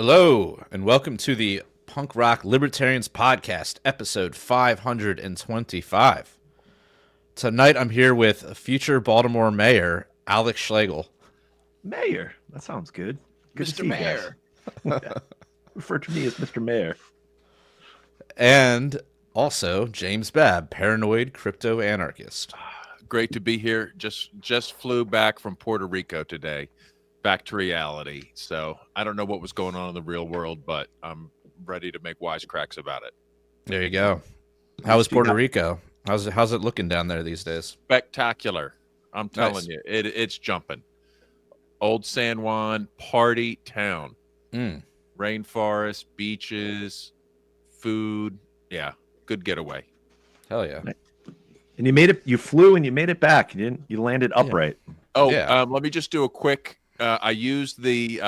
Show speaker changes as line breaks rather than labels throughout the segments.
Hello, and welcome to the Punk Rock Libertarians Podcast, episode 525. Tonight I'm here with future Baltimore Mayor Alex Schlegel.
Mayor, that sounds good. Good to
Mr.
see you
Mayor.
guys. Yeah. Refer to me as Mr. Mayor.
And also James Babb, paranoid crypto anarchist.
Great to be here. Just flew back from Puerto Rico today, back to reality. So I don't know what was going on in the real world, but I'm ready to make wisecracks about it.
There you go. How was Puerto Rico? How's it looking down there these days?
Spectacular. I'm telling
Nice.
you, it's jumping. Old San Juan, party town. Rainforest, beaches, food. Yeah, good getaway.
Hell yeah.
And you made it. You flew and you made it back. You landed upright.
Oh,
Yeah.
let me just do a quick. I used the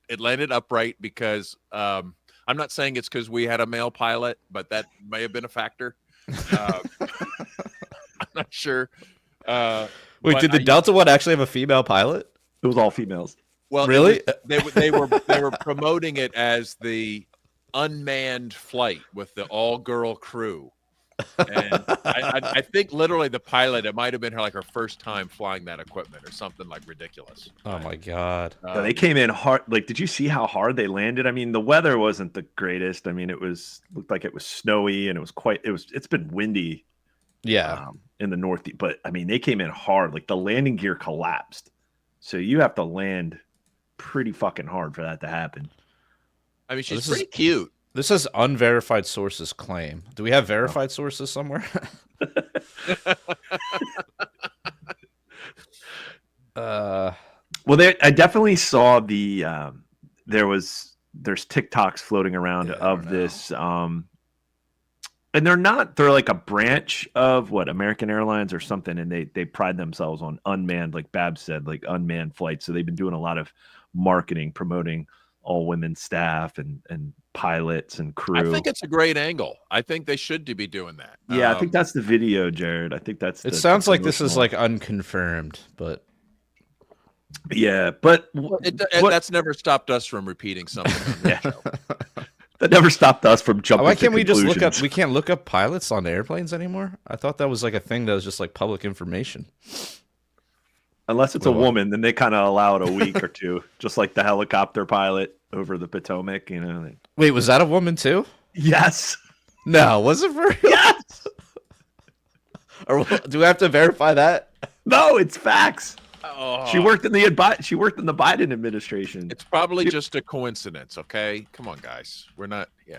it landed upright because I'm not saying it's because we had a male pilot, but that may have been a factor. I'm not sure.
Wait, did the Delta one actually have a female pilot?
It was all females.
Well,
Really?
They were promoting it as the unmanned flight with the all-girl crew. And I think literally the pilot, it might have been her first time flying that equipment or something like ridiculous.
Oh my God.
Yeah, they came in hard. Like, did you see how hard they landed? I mean, the weather wasn't the greatest. I mean, looked like it was snowy and it's been windy.
Yeah.
In the northeast, but I mean, they came in hard. Like the landing gear collapsed. So you have to land pretty fucking hard for that to happen.
I mean, she's
This
pretty
is-
cute.
This is unverified sources claim. Do we have verified sources somewhere?
Well, I definitely saw there's TikToks floating around of this, and they're like a branch of American Airlines or something, and they pride themselves on unmanned, like Bab said, like unmanned flights. So they've been doing a lot of marketing, promoting all women staff and pilots and crew.
I think it's a great angle. I think they should be doing that.
Yeah, I think that's the video, Jared. I think that's.
It sounds like this is like unconfirmed, but
yeah, but
that's never stopped us from repeating something on the show.
That never stopped us from jumping.
why can't
to
we just look up?
conclusions.
We can't look up pilots on airplanes anymore. I thought that was like a thing that was just like public information.
Unless it's a woman, then they kind of allow it a week or two, just like the helicopter pilot over the Potomac. You know.
Wait, was that a woman too?
Yes.
No, was it for real?
Yes.
Or do we have to verify that?
No, it's facts.
Oh,
She worked in the Biden administration.
It's probably just a coincidence. Okay, come on, guys. We're not. Yeah.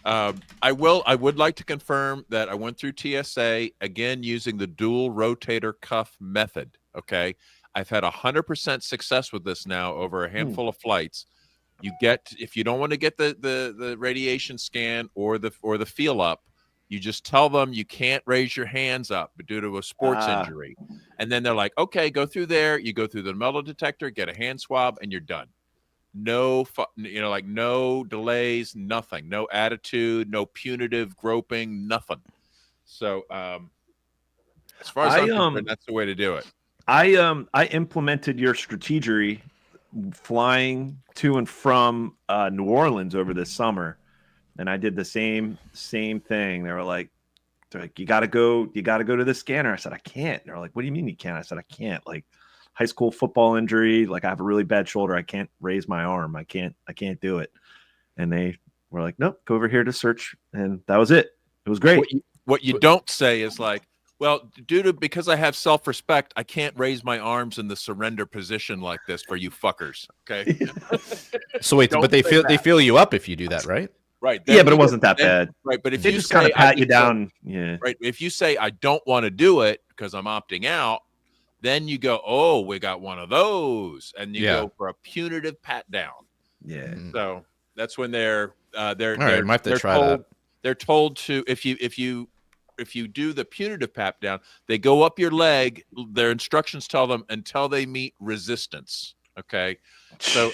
I would like to confirm that I went through TSA again using the dual rotator cuff method. Okay, I've had 100% success with this now over a handful of flights. If you don't want to get the radiation scan or the feel up, you just tell them you can't raise your hands up due to a sports injury, and then they're like, okay, go through there. You go through the metal detector, get a hand swab, and you're done. No, no delays, nothing, no attitude, no punitive groping, nothing. So, as far as I'm concerned, that's the way to do it.
I implemented your strategy flying to and from New Orleans over this summer, and I did the same thing. They're like, you gotta go to the scanner. I said I can't. They're like, what do you mean you can't? I said I can't. Like, high school football injury, like I have a really bad shoulder. I can't raise my arm. I can't do it. And they were like, nope, go over here to search. And that was it. It was great.
What you don't say is like, well, because I have self-respect, I can't raise my arms in the surrender position like this for you fuckers. Okay.
So wait, but they feel you up if you do that, right?
Right.
Yeah, but it wasn't that bad.
Right. But if
they
you
just kind of pat you down. Yeah.
Right. If you say I don't want to do it because I'm opting out, then you go, oh, we got one of those, and you go for a punitive pat down.
Yeah.
So that's when they're
All right, might have to try that.
They're told to if you do the punitive pat down, they go up your leg. Their instructions tell them until they meet resistance. Okay. So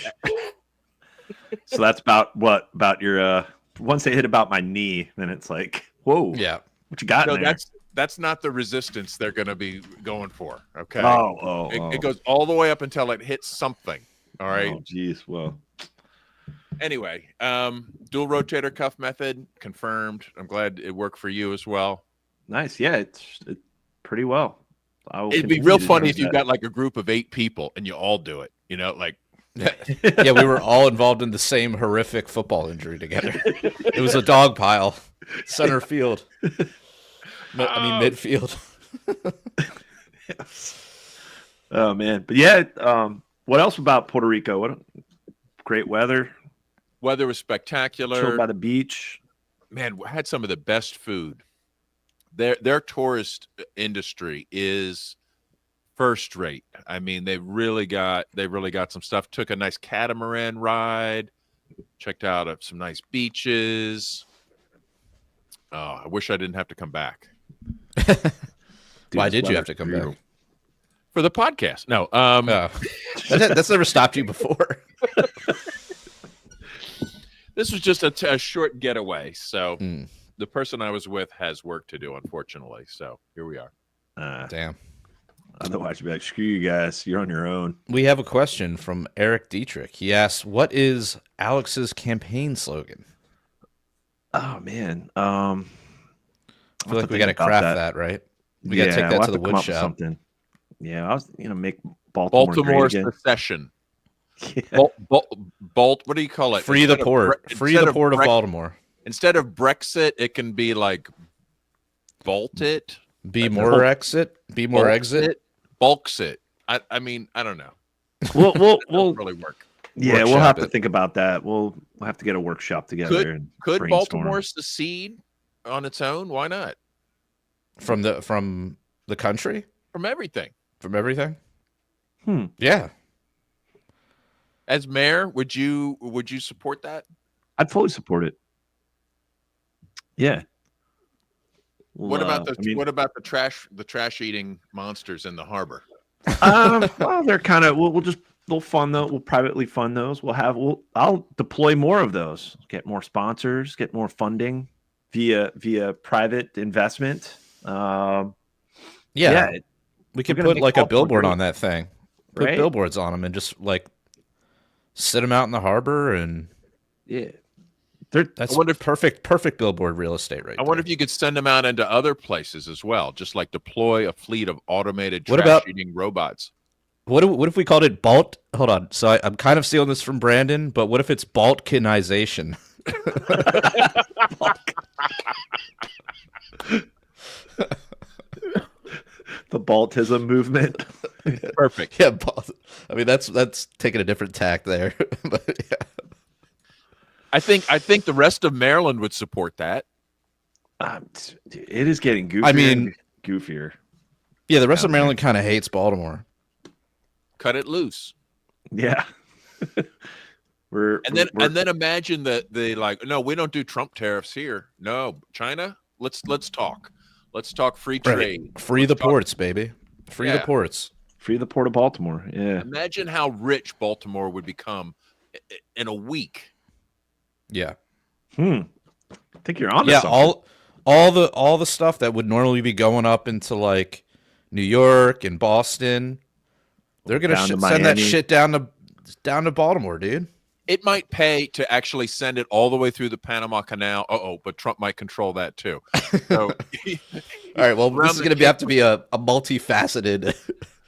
so that's about your once they hit about my knee, then it's like, whoa,
yeah,
what you got?
So
in there?
that's not the resistance they're going to be going for. Okay.
Oh.
It goes all the way up until it hits something. All right.
Oh, geez. Well,
Anyway, dual rotator cuff method confirmed. I'm glad it worked for you as well.
Nice. Yeah, it's pretty well.
It'd be real funny if you've got like a group of 8 people and you all do it. You know, like
Yeah, we were all involved in the same horrific football injury together. It was a dog pile, center field. Midfield.
Oh man, but yeah. What else about Puerto Rico? What great weather.
Weather was spectacular.
Chilled by the beach.
Man, we had some of the best food. Their tourist industry is first rate. I mean, they really got some stuff. Took a nice catamaran ride. Checked out some nice beaches. Oh, I wish I didn't have to come back.
Why did you have to come back?
For the podcast. No.
That's never stopped you before.
This was just a short getaway. So the person I was with has work to do, unfortunately. So here we are.
Damn.
Otherwise, you'd be like, screw you guys. You're on your own.
We have a question from Eric Dietrich. He asks, what is Alex's campaign slogan?
Oh, man.
I feel like we got to craft that, right? We got to take that to the wood shop.
Something. Yeah, I was, make Baltimore
secession. Yeah. What do you call it?
Free the port. Free the port of Baltimore.
Instead of Brexit, it can be like Bolt it.
Be more exit. Be more exit.
Bulks it. I mean, I don't know.
We'll
really work.
Yeah, we'll have to think about that. We'll have to get a workshop together.
Could Baltimore secede on its own? Why not?
From the country?
From everything.
From everything? Yeah.
As mayor, would you support that?
I'd fully support it. Yeah.
What about the trash eating monsters in the harbor?
Well, they're kind of they'll fund those. We'll privately fund those. I'll deploy more of those. Get more sponsors. Get more funding via private investment.
Yeah. We could put like a billboard on that thing. Put
right?
billboards on them and just like sit them out in the harbor and that's perfect billboard real estate right
I wonder if you could send them out into other places as well, just like deploy a fleet of automated trash-eating robots.
What if we called it Balt? Hold on. So I'm kind of stealing this from Brandon, but what if it's Balkanization?
The Baltism movement.
Perfect.
Yeah, I mean that's taking a different tack there. But yeah.
I think the rest of Maryland would support that.
It is getting goofier.
I mean,
goofier.
Yeah, the rest of Maryland kind of hates Baltimore.
Cut it loose.
Yeah.
And then imagine that they like, no, we don't do Trump tariffs here. No, China. Let's talk. Let's talk free trade.
Right. Free the ports, baby. Free the ports.
Free the port of Baltimore. Yeah.
Imagine how rich Baltimore would become in a week.
Yeah.
I think you're on. Yeah.
All the stuff that would normally be going up into like New York and Boston, they're gonna send that shit down to Baltimore, dude.
It might pay to actually send it all the way through the Panama Canal. But Trump might control that too. So,
all right. Well, this is going to have to be a multifaceted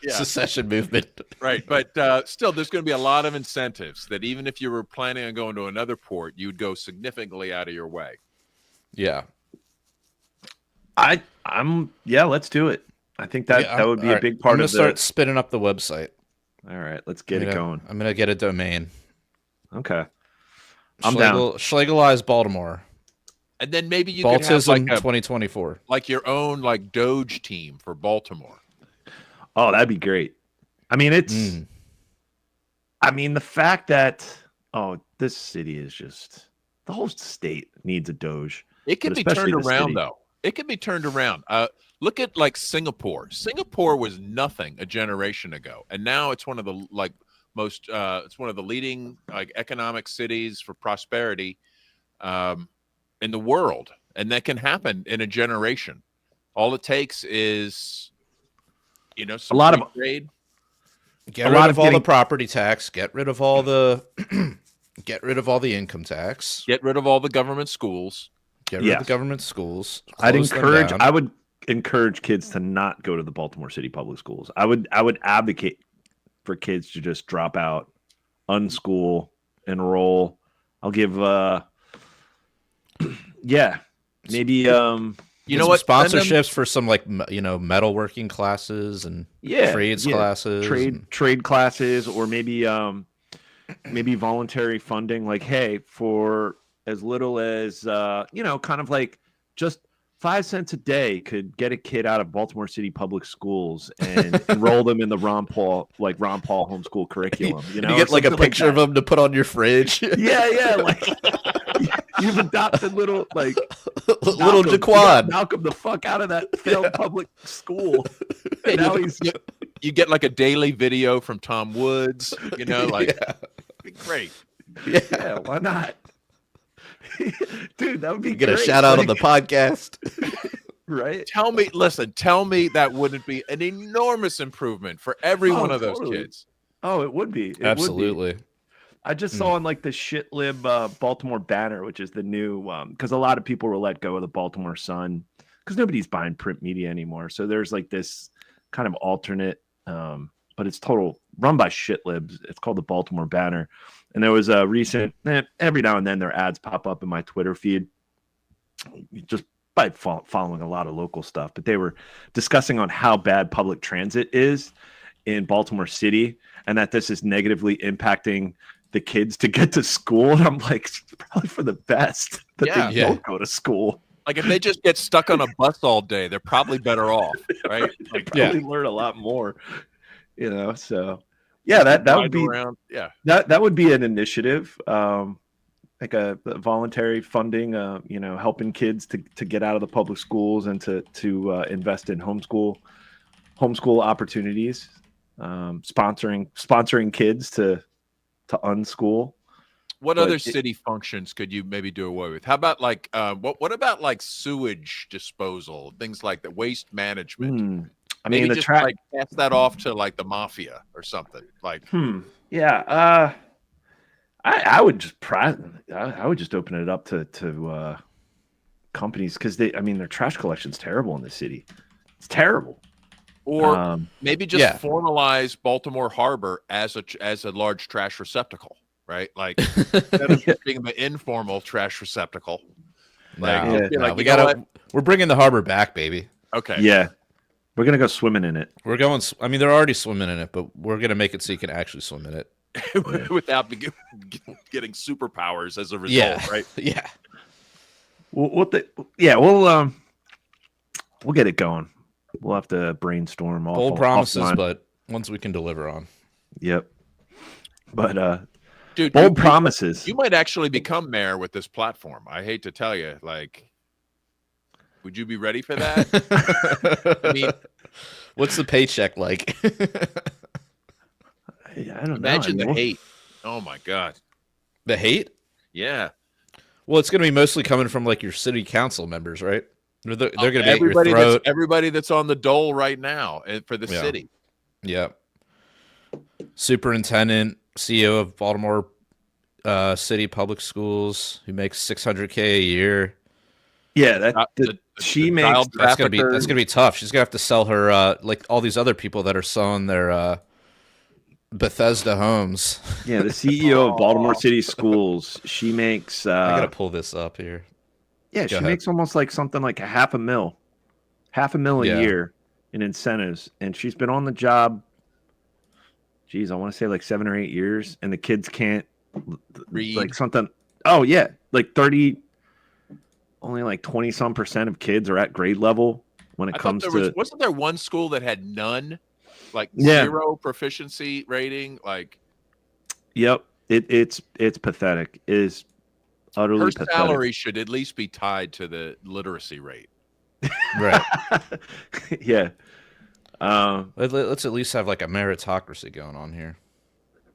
secession movement.
Right. But still, there's going to be a lot of incentives that even if you were planning on going to another port, you'd go significantly out of your way.
Yeah.
Let's do it. I think that would be a big part of it.
I'm going to start spinning up the website.
All right. Let's get it going.
I'm going to get a domain.
Okay. I'm down.
Schlegelize Baltimore.
And then maybe you
Baltism
could have like
2024.
Like your own like Doge team for Baltimore.
Oh, that'd be great. I mean, the fact that this city is just the whole state needs a Doge.
It can be turned around though. It can be turned around. Look at like Singapore. Singapore was nothing a generation ago, and now it's one of the it's one of the leading like economic cities for prosperity in the world, and that can happen in a generation. All it takes is some
a lot of
trade.
Get rid of all the property tax. Get rid of all the Get rid of all the income tax.
Get rid of all the government schools.
Get rid of the government schools.
I
Close
would encourage kids to not go to the Baltimore City public schools. I would advocate for kids to just drop out, unschool, enroll. I'll give maybe
You know what?
Sponsorships for some like metalworking classes and trades classes,
trade classes, or maybe voluntary funding. Like, hey, for as little as kind of like just 5 cents a day could get a kid out of Baltimore City public schools and enroll them in the Ron Paul homeschool curriculum. You
get like a picture of them to put on your fridge.
Yeah, like you've adopted little
little Jaquan.
Malcolm the fuck out of that failed public school. And now
you get like a daily video from Tom Woods. Great.
Yeah, why not? Dude, that would be
get a shout out on the podcast.
Right?
Tell me that wouldn't be an enormous improvement for every one of those kids.
Oh, it would be.
Absolutely.
I just saw on like the shitlib Baltimore Banner, which is the new because a lot of people were let go of the Baltimore Sun because nobody's buying print media anymore. So there's like this kind of alternate, but it's total run by shitlibs. It's called the Baltimore Banner. And there was a recent, every now and then their ads pop up in my Twitter feed, just by following a lot of local stuff. But they were discussing on how bad public transit is in Baltimore City and that this is negatively impacting the kids to get to school. And I'm like, it's probably for the best that they don't go to school.
Like if they just get stuck on a bus all day, they're probably better off, right?
They probably learn a lot more, so. Yeah, that would be that would be an initiative, like a voluntary funding, helping kids to get out of the public schools and to invest in homeschool opportunities, sponsoring kids to unschool.
What other city functions could you maybe do away with? How about like what about like sewage disposal, things like that, waste management?
I mean,
maybe pass that off to like the mafia or something. Like,
I would just open it up to companies because their trash collection's terrible in the city. It's terrible.
Or maybe just formalize Baltimore Harbor as a large trash receptacle, right? Like instead of being the informal trash receptacle.
We're bringing the harbor back, baby.
Okay.
Yeah. We're going to go swimming in it.
They're already swimming in it, but we're going to make it so you can actually swim in it.
Without getting superpowers as a result, right?
Yeah. We'll get it going. We'll have to brainstorm.
Bold promises, but ones we can deliver on.
Yep. But,
dude,
bold promises.
You might actually become mayor with this platform. I hate to tell you, like, would you be ready for that? I mean,
what's the paycheck like?
I don't
Imagine
know.
the hate. Oh my God.
The hate?
Yeah.
Well, it's going to be mostly coming from like your city council members, right? They're going to be at your throat.
Everybody that's on the dole right now for the city.
Yeah. Superintendent, CEO of Baltimore City Public Schools, who makes $600K a year.
Yeah, she makes.
That's gonna be tough. She's gonna have to sell her like all these other people that are selling their Bethesda homes.
Yeah, the CEO of Baltimore City Schools. She makes.
I gotta pull this up here.
Yeah, she makes almost like something like $500,000 a year in incentives, and she's been on the job. Geez, I want to say like 7 or 8 years, and the kids can't
read
like something. Oh yeah, like 30. Only like 20% of kids are at grade level when it comes to.
Wasn't there one school that had none, like zero proficiency rating? Like,
yep, it's pathetic. It is utterly pathetic.
Her salary should at least be tied to the literacy rate.
Right.
Yeah.
Let's at least have like a meritocracy going on here.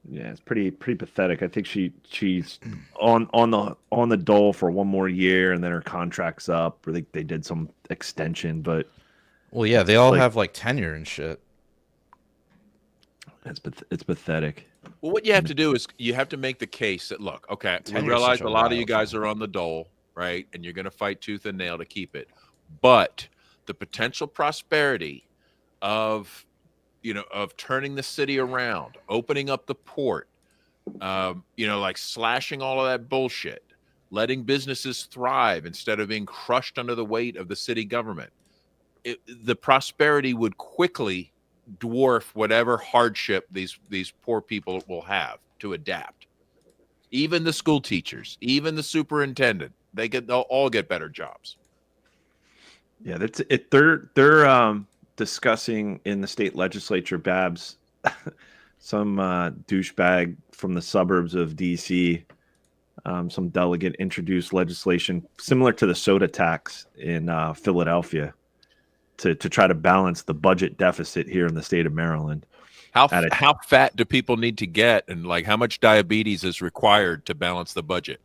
Yeah, it's pretty pathetic. I think she's on the dole for one more year, and then her contract's up. Or they did some extension, but
they all have like tenure and shit.
It's pathetic.
Well, what you have to do is you have to make the case that, look, okay, we
10 years
realize
such
a
a
lot of you
wild
guys are on the dole, right? And you're going to fight tooth and nail to keep it. But the potential prosperity of, of turning the city around, opening up the port, like slashing all of that bullshit, letting businesses thrive instead of being crushed under the weight of the city government. The prosperity would quickly dwarf whatever hardship these poor people will have to adapt. Even the school teachers, even the superintendent, they'll all get better jobs.
Yeah, that's it. They're discussing in the state legislature, Babs, some douchebag from the suburbs of DC, some delegate introduced legislation similar to the soda tax in Philadelphia to try to balance the budget deficit here in the state of Maryland.
How fat do people need to get, and like how much diabetes is required to balance the budget?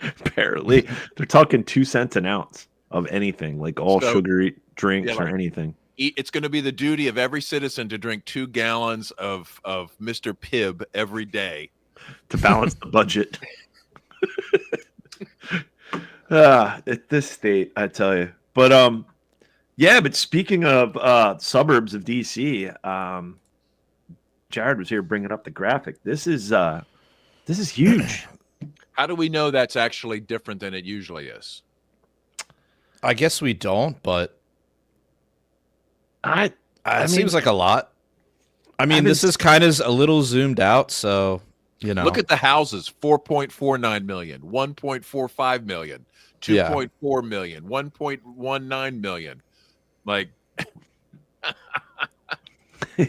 Apparently, they're talking 2 cents an ounce of anything, like all sugary drinks or anything.
It's going to be the duty of every citizen to drink 2 gallons of Mr. Pibb every day
to balance the budget. At this state, I tell you. But yeah. But speaking of suburbs of DC, Jared was here bringing up the graphic. This is huge.
How do we know that's actually different than it usually is?
I guess we don't, but
it
seems like a lot. I mean, this is kind of a little zoomed out, so
Look at the houses: 4.49 million, 1.45 million, 2.4 million, 1.19 million. Like,
yeah.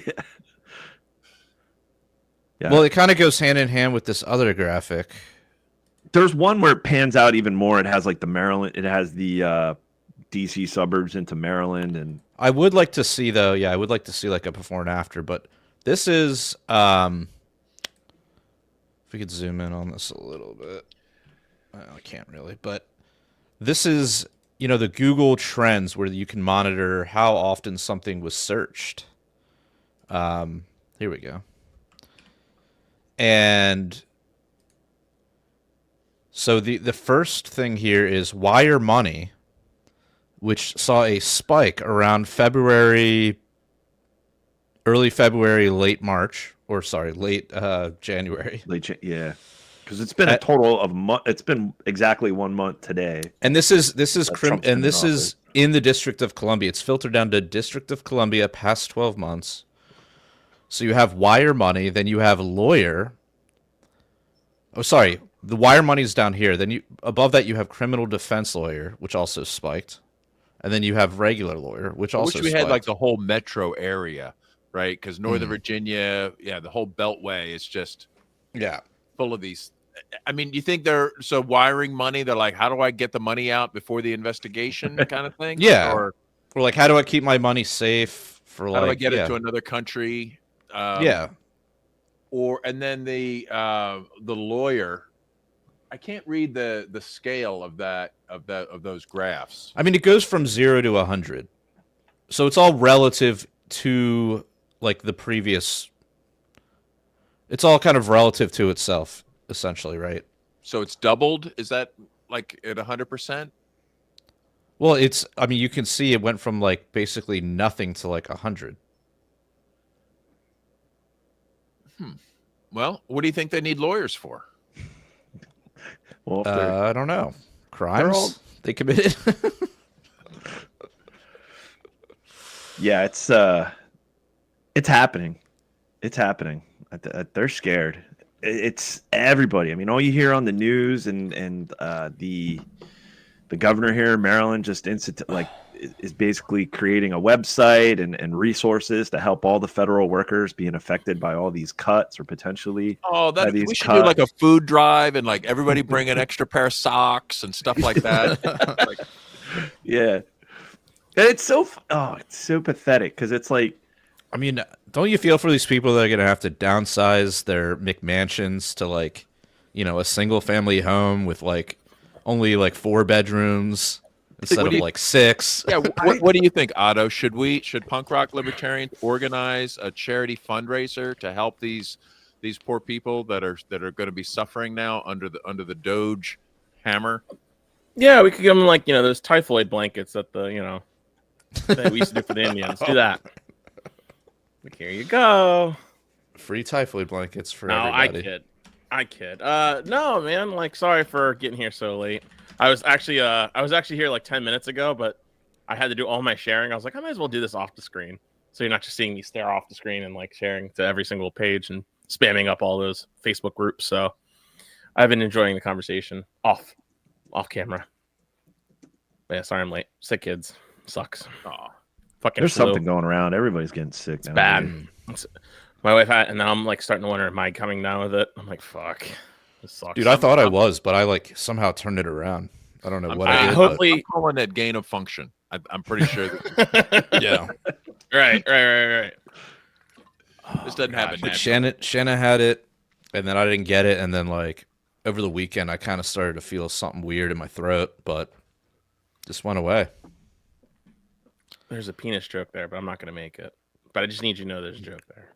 Well, it kind of goes hand in hand with this other graphic.
There's one where it pans out even more. It has like the Maryland. It has the DC suburbs into Maryland, and
I would like to see though. Yeah, I would like to see like a before and after. But this is, if we could zoom in on this a little bit. I can't really, but this is the Google Trends where you can monitor how often something was searched. Here we go. And so the first thing here is wire money, which saw a spike around early February, late March, or sorry, late January.
Yeah, because it's been a total of it's been exactly 1 month today.
And this is in the District of Columbia. It's filtered down to District of Columbia past 12 months. So you have wire money, then you have lawyer. Oh, sorry. The wire money is down here. Then above that you have criminal defense lawyer, which also spiked. And then you have regular lawyer, which also spiked.
Had like the whole metro area, right? Because Northern Virginia, the whole Beltway is just full of these. I mean, you think they're wiring money? They're like, how do I get the money out before the investigation, kind of thing?
Yeah. Or like, how do I keep my money safe for
how do I get it to another country? And then the lawyer. I can't read the scale of those graphs.
I mean, it goes from 0 to 100, so it's all relative to like the previous. It's all kind of relative to itself, essentially, right?
So it's doubled. Is that like at 100%?
Well, it's. I mean, you can see it went from like basically nothing to like 100.
Well, what do you think they need lawyers for?
Well,
I don't know. Crimes they committed.
Yeah, it's happening. It's happening. They're scared. It's everybody. I mean, all you hear on the news and the governor here in Maryland just is basically creating a website and resources to help all the federal workers being affected by all these cuts or potentially.
Oh, we should do like a food drive and like everybody bring an extra pair of socks and stuff like that.
Yeah, and it's so pathetic because it's like,
I mean, don't you feel for these people that are going to have to downsize their McMansions to like, a single family home with like only like 4 bedrooms? Instead of like 6.
Yeah. What do you think, Otto? Should Punk Rock Libertarians organize a charity fundraiser to help these these poor people that are going to be suffering now under the Doge hammer?
Yeah, we could give them like those typhoid blankets that that we used to do for the Indians. Do that. Like, here you go.
Free typhoid blankets for
No,
everybody.
I kid. No, man. Like, sorry for getting here so late. I was actually here like 10 minutes ago, but I had to do all my sharing. I was like, I might as well do this off the screen, so you're not just seeing me stare off the screen and like sharing to every single page and spamming up all those Facebook groups. So I've been enjoying the conversation off camera. But yeah, sorry I'm late. Sick kids. Sucks.
Aw.
Fucking
There's
flu.
something going around. Everybody's getting sick now.
Bad. My wife had, and now I'm like starting to wonder, am I coming down with it? I'm like, fuck. This sucks.
Dude, I thought I was, but I like somehow turned it around. I don't know what I did.
hopefully-
I'm calling that gain of function. I'm pretty sure.
Yeah.
Right.
This doesn't happen.
Like
naturally.
Shanna had it, and then I didn't get it, and then like over the weekend I kind of started to feel something weird in my throat, but just went away.
There's a penis joke there, but I'm not going to make it. But I just need you to know there's a joke there.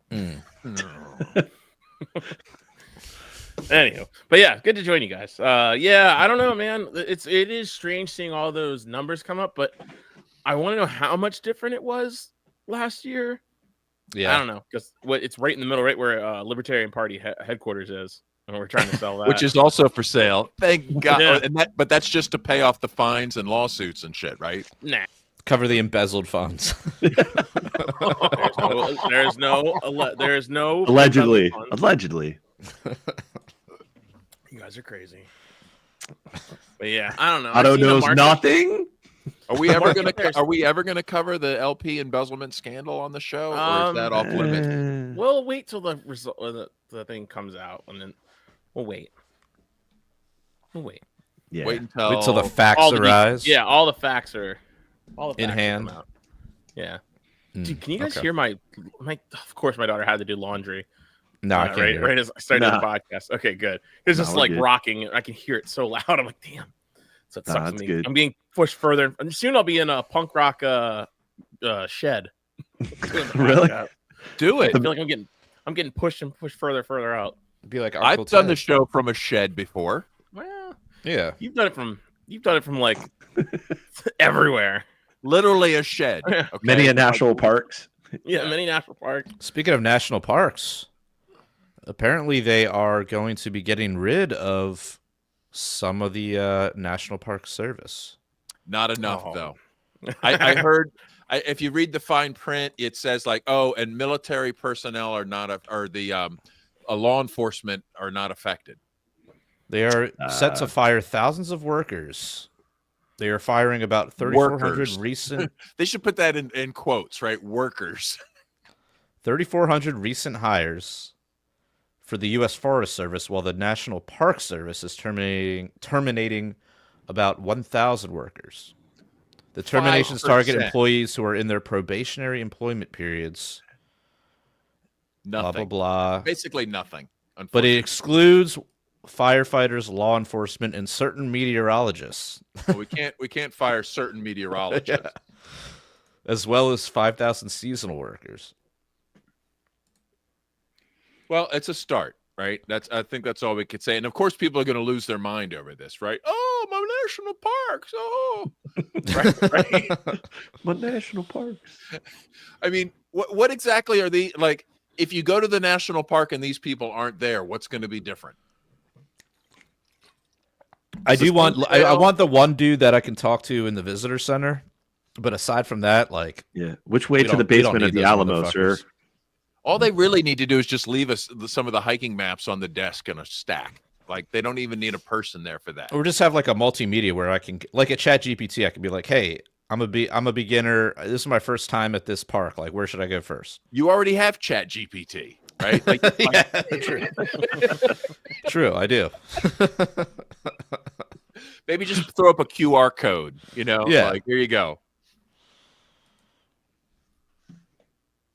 Anywho, but yeah, good to join you guys. Yeah, I don't know, man. It is strange seeing all those numbers come up, but I want to know how much different it was last year.
Yeah.
I don't know, because it's right in the middle, right where Libertarian Party headquarters is, and we're trying to sell that.
Which is also for sale. Thank God.
Yeah.
But that's just to pay off the fines and lawsuits and shit, right?
nah.
Cover the embezzled funds.
There's no
Allegedly.
You guys are crazy. But yeah, I don't know.
Otto
I've seen the
knows
market-
nothing.
Are we ever gonna cover the LP embezzlement scandal on the show, or is that off limits?
We'll wait till the result, the thing comes out, and then we'll wait.
Yeah.
Wait until
Wait till the facts
All the
arise.
Yeah, all the facts are
In hand.
come out. Yeah.
Mm,
Dude, can you guys
okay.
hear my? Of course, my daughter had to do laundry.
No, I can't
right,
hear it.
right as I started
Nah.
the podcast. Okay, good. It's
No,
just
we're
like
good.
rocking. I can hear it so loud. I'm like, damn. So it
Nah,
sucks
that's
me.
good.
I'm being pushed further. And soon I'll be in a punk rock shed.
Really?
do it.
I feel like I'm getting pushed further out.
Be like
I've
Uncle
done the
Ted.
show from a shed before.
Well,
Yeah.
you've done it from like everywhere.
Literally a shed. Okay?
Many a national parks.
Yeah, many national parks.
Speaking of national parks, apparently they are going to be getting rid of some of the National Park Service.
Not enough
Oh.
though. I heard. If you read the fine print, it says like, oh, and military personnel are not, or the law enforcement are not affected.
They are set to fire thousands of workers. They are firing about 3,400
Workers.
recent
They should put that in quotes, right? Workers.
3,400 recent hires for the U.S. Forest Service, while the National Park Service is terminating about 1,000 workers. The terminations target
5%.
employees who are in their probationary employment periods. Blah
Nothing.
blah blah.
Basically nothing.
But it
Unfortunately.
excludes firefighters, law enforcement, and certain meteorologists,
we can't fire certain meteorologists.
as well as 5,000 seasonal workers.
Well, it's a start, right? I think that's all we could say. And of course, people are going to lose their mind over this, right? Oh, my national parks. Oh, right.
What national parks?
I mean, what exactly are the like? If you go to the national park and these people aren't there, what's going to be different?
I do want
Suspense
I
bail?
want the one dude that I can talk to in the visitor center, but aside from that, like
Yeah. Which way
we
to the
don't- we don't
basement of
need
the
those
Alamo, sir?
motherfuckers.
All they really need to do is just leave us some of the hiking maps on the desk in a stack. Like they don't even need a person there for that.
Or just have like a multimedia where I can, like at ChatGPT, I can be like, "Hey, I'm a beginner. This is my first time at this park. Like, where should I go first?"
You already have Chat GPT, right? Like,
Yeah, true. True, I do.
maybe just throw up a QR code. You know,
Yeah.
like here you go.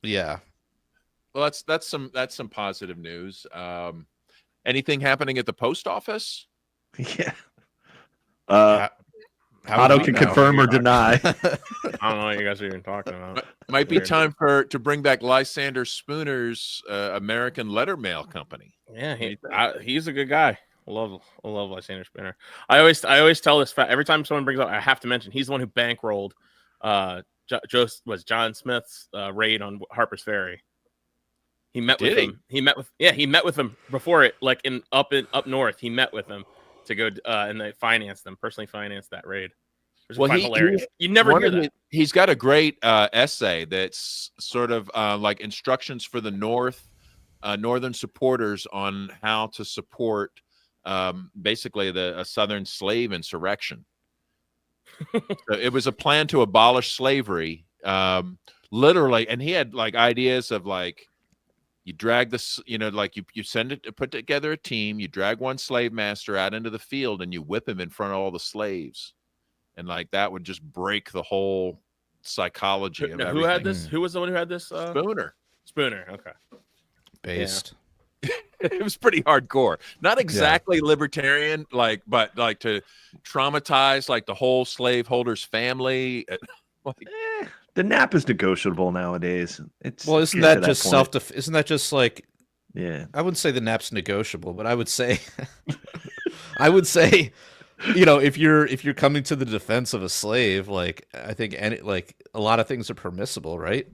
Yeah.
Well, that's some positive news. Anything happening at the post office?
Yeah.
Ha- How
Otto
would
can
you know?
confirm or deny.
I don't know what you guys are even talking about.
Might be
Weird.
time to bring back Lysander Spooner's American Letter Mail Company.
Yeah, he's a good guy. I love Lysander Spinner. I always tell this fact every time someone brings up. I have to mention he's the one who bankrolled John Smith's raid on Harper's Ferry. He met with him. He met with him before it, like up north. He met with him to go and they personally financed that raid. Well, hilarious. You never hear that.
He's got a great essay that's sort of like instructions for the northern supporters on how to support basically a Southern slave insurrection. So it was a plan to abolish slavery, literally. And he had like ideas of like, you drag this, like you put together a team, you drag one slave master out into the field and you whip him in front of all the slaves. And like that would just break the whole psychology of everything.
Who had this? Who was the one who had this?
Spooner.
Okay.
Based.
Yeah. It was pretty hardcore. Not exactly libertarian, but like to traumatize like the whole slaveholder's family.
The nap is negotiable nowadays.
Isn't that just Isn't that just like?
Yeah,
I wouldn't say the nap's negotiable, but I would say, if you're coming to the defense of a slave, like I think a lot of things are permissible, right?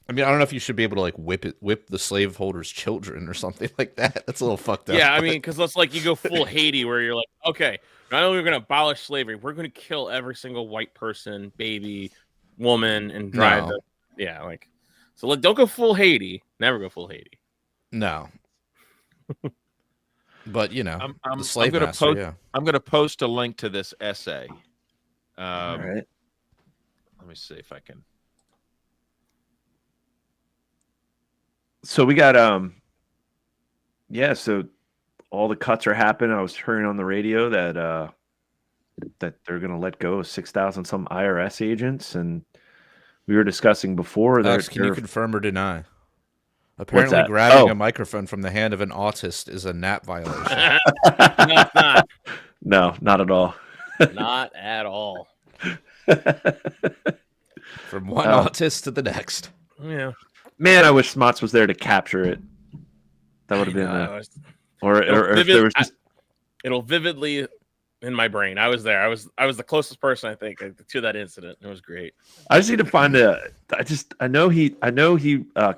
I mean, I don't know if you should be able to like whip the slaveholder's children or something like that. That's a little fucked up.
Yeah, I mean, because that's like you go full Haiti, where you're like, okay, not only are we going to abolish slavery, we're going to kill every single white person, baby, woman, and drive them. Yeah, like so. Like, don't go full Haiti. Never go full Haiti.
No. But the slave
I'm gonna
master.
I'm going to post a link to this essay.
all right.
Let me see if I can.
So we got so all the cuts are happening. I was hearing on the radio that they're going to let go of 6,000 some IRS agents, and we were discussing before that.
Can you confirm or deny? Apparently, grabbing a microphone from the hand of an autist is a NAP violation.
No, it's not.
No, not at all.
Not at all.
From one autist to the next.
Yeah.
Man, I wish Smots was there to capture it. That would have been or if there was just...
it'll vividly in my brain. I was there. I was the closest person I think to that incident. It was great.
I just need to find I know he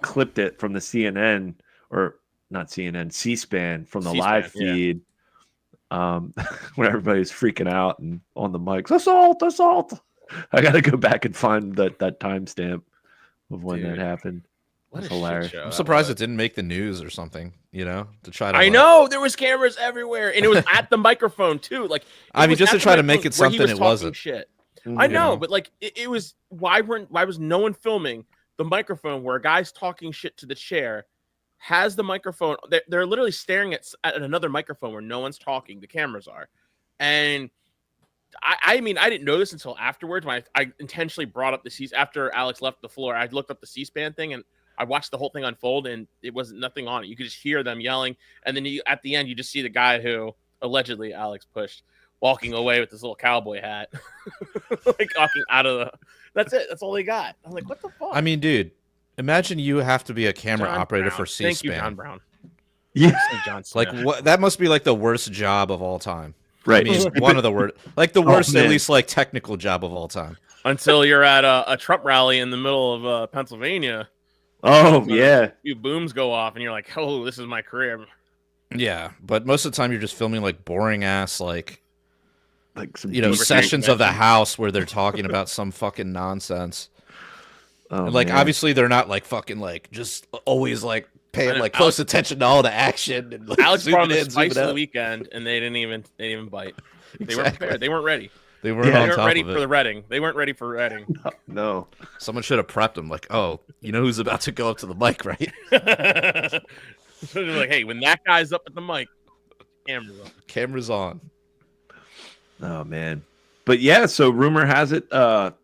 clipped it from the CNN or not CNN, C-SPAN from the
C-SPAN,
live feed. When everybody was freaking out and on the mics, assault. I got to go back and find that timestamp of when that happened.
What
That's
a
hilarious.
shit show
I'm surprised it didn't make the news or something, to try to.
I know there was cameras everywhere, and it was at the microphone too. Like,
I mean, just to try to make it something it wasn't.
Shit. I know, but like, it was. Why was no one filming the microphone where a guy's talking shit to the chair, has the microphone? They're literally staring at another microphone where no one's talking. The cameras are, and I mean, I didn't know this until afterwards when I intentionally brought up the C after Alex left the floor. I looked up the C-SPAN thing and I watched the whole thing unfold, and it wasn't nothing on it. You could just hear them yelling, and then at the end, you just see the guy who allegedly Alex pushed walking away with this little cowboy hat, like walking out of the. That's it. That's all they got. I'm like, what the fuck?
I mean, dude, imagine you have to be a camera operator for C-SPAN.
Thank you, John Brown.
Yeah,
John Smith.
Like what? That must be like the worst job of all time.
right.
I mean, one of the worst, like the worst, at least like technical job of all time.
Until you're at a Trump rally in the middle of Pennsylvania.
Oh yeah,
a few booms go off, and you're like, "Oh, this is my career."
Yeah, but most of the time you're just filming like boring ass like
some
sessions of the House where they're talking about some fucking nonsense.
Oh,
and, like
man.
obviously they're not like fucking like just always like paying like close attention to all the action. And, like,
Alex brought
zooming
the
in,
spice
zooming
of the
out.
weekend, and they didn't even bite. They
Exactly.
weren't prepared. They weren't ready.
They weren't on
They weren't
top
ready
of
for
it.
the reading. They weren't ready for reading.
No.
Someone should have prepped them. Like, oh, you know who's about to go up to the mic, right?
So they're like, hey, when that guy's up at the mic, camera's on.
Camera's on.
Oh man. But yeah, so rumor has it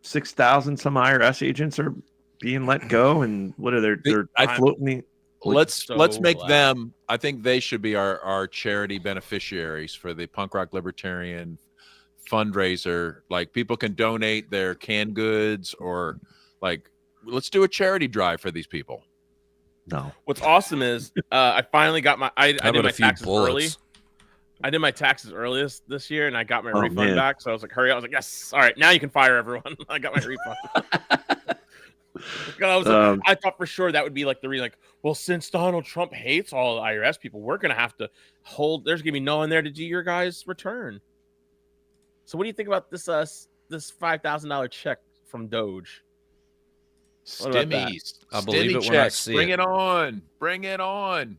6,000 some IRS agents are being let go, and what are they're floating
Let's make
glad.
them. I think they should be our charity beneficiaries for the punk rock libertarian fundraiser. Like people can donate their canned goods, or like let's do a charity drive for these people.
No.
What's awesome is I finally got my I
How
did
about
my
a few
taxes early.
bullets?
I did my taxes early this year, and I got my refund
man.
back. So I was like, "Hurry!" I was like, "Yes, all right, now you can fire everyone." I got my refund. I thought for sure that would be like the reason. Like, well, since Donald Trump hates all the IRS people, we're gonna have to hold. There's gonna be no one there to do your guys' return. So, what do you think about this $5,000 check from Doge? What about that?
Stimmies.
I'll believe
Stimmy
it when I
checks.
see
Bring
it.
it on. Bring it on.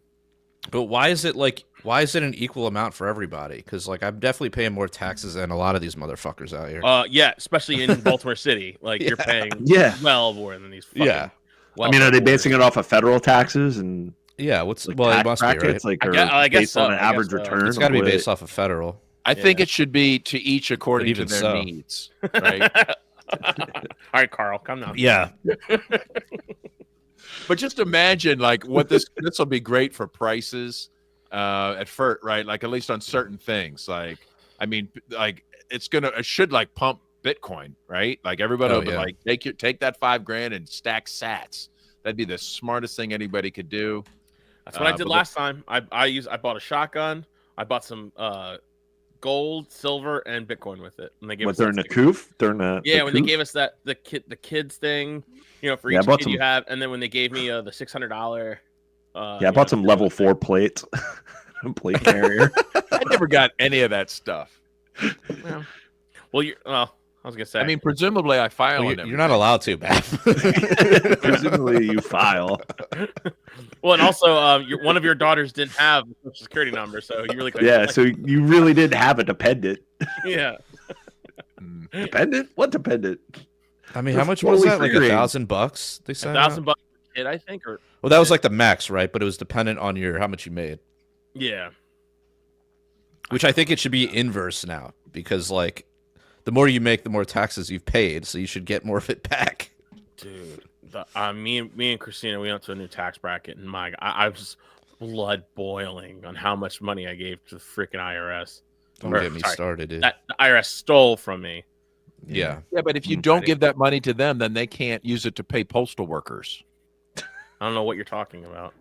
But why is it an equal amount for everybody? Because like I'm definitely paying more taxes than a lot of these motherfuckers out here.
Yeah, especially in Baltimore City, like you're paying well more than these. Fucking
Yeah.
I mean, are they basing it off of federal taxes and
Yeah, what's
like
well, it
tax
must be right.
brackets, like, or
I guess
based
so.
on an
I guess
average
so.
return?
It's got to be
Or what?
based off of federal.
I think it should be to each according to
even
their
so.
needs. Right.
All right, Carl, come now.
Yeah,
But just imagine like what this will be great for prices at first, right? Like at least on certain things. Like I mean, like it should like pump Bitcoin, right? Like everybody will be like take that $5,000 and stack sats. That'd be the smartest thing anybody could do.
That's what I did last time. I bought a shotgun. I bought some gold, silver, and Bitcoin with it. And they gave us
during the COOF? During the
when they
COOF?
gave us the kids thing, for
Yeah, I
each
bought
kid you have, and then when they gave me the $600.
I bought some level 4 plates, plate carrier.
I never got any of that stuff.
Yeah. Well, I was gonna say.
I mean, presumably I file on
you're not allowed to, Bap.
Presumably you file.
Well, and also, one of your daughters didn't have a social security number, so you really couldn't.
Yeah, so you really did have a dependent.
Yeah.
Dependent? What dependent?
I mean,
They're
how much was
fully
that? Like
free.
$1,000? They said
$1,000 a kid, I think, or
Well, that was like the max, right? But it was dependent on how much you made.
yeah.
Which I think it should be inverse now, because like the more you make, the more taxes you've paid, so you should get more of it back.
Dude, me and Christina, we went to a new tax bracket, and I was blood boiling on how much money I gave to the freaking IRS.
Don't get me started, dude.
That the IRS stole from me.
Yeah.
Yeah, but if you don't give that money to them, then they can't use it to pay postal workers.
I don't know what you're talking about.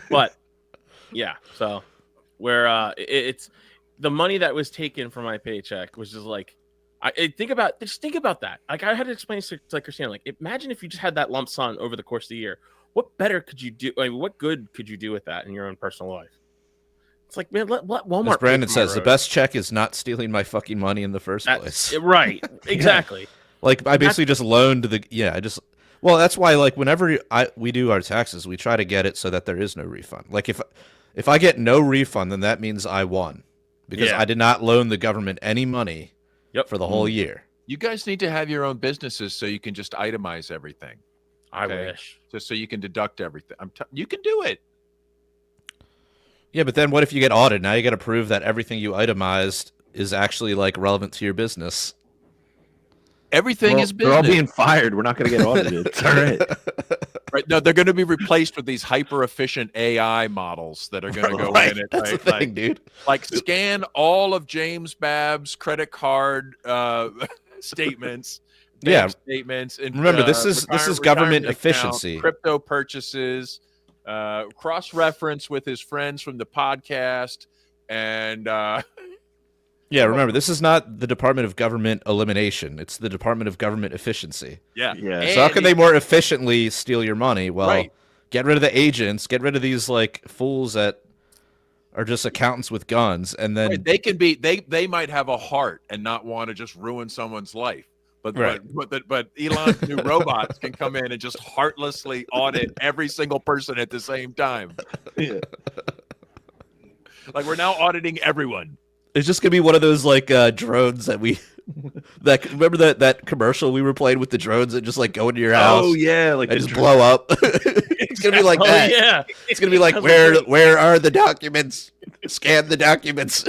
But yeah, so where it's the money that was taken from my paycheck was just like think about that. Like I had to explain to like Christina, like imagine if you just had that lump sum over the course of the year. What better could you do? I mean, what good could you do with that in your own personal life? It's like, man, let Walmart.
As Brandon
pay for my
says, the
road.
best check is not stealing my fucking money in the first place.
Right? Exactly.
Like I basically just loaned well, that's why like whenever we do our taxes, we try to get it so that there is no refund. Like if I get no refund, then that means I won because I did not loan the government any money for the whole year.
You guys need to have your own businesses so you can just itemize everything.
I wish.
Just so you can deduct everything. You can do it.
Yeah, but then what if you get audited? Now you got to prove that everything you itemized is actually like relevant to your business.
Everything is business.
They're all being fired. We're not going to get audited. It's all right.
Right? No, they're going to be replaced with these hyper efficient AI models that are going to go in.
That's the thing, dude.
Like scan all of James Babb's credit card statements. Bank statements. And,
remember, this is government
retirement
efficiency.
Account, crypto purchases, cross-reference with his friends from the podcast, and
yeah, remember, this is not the Department of Government Elimination. It's the Department of Government Efficiency.
Yeah.
So how can they more efficiently steal your money? Well, get rid of the agents, get rid of these like fools that are just accountants with guns, and then
they can be they might have a heart and not want to just ruin someone's life. But Elon's new robots can come in and just heartlessly audit every single person at the same time.
Yeah.
Like we're now auditing everyone.
it's just gonna be one of those like drones that remember that commercial we were playing with the drones that just like go into your house.
Oh yeah, like
and just blow up. It's gonna be like that.
Yeah.
It's gonna be like where are the documents? Scan the documents.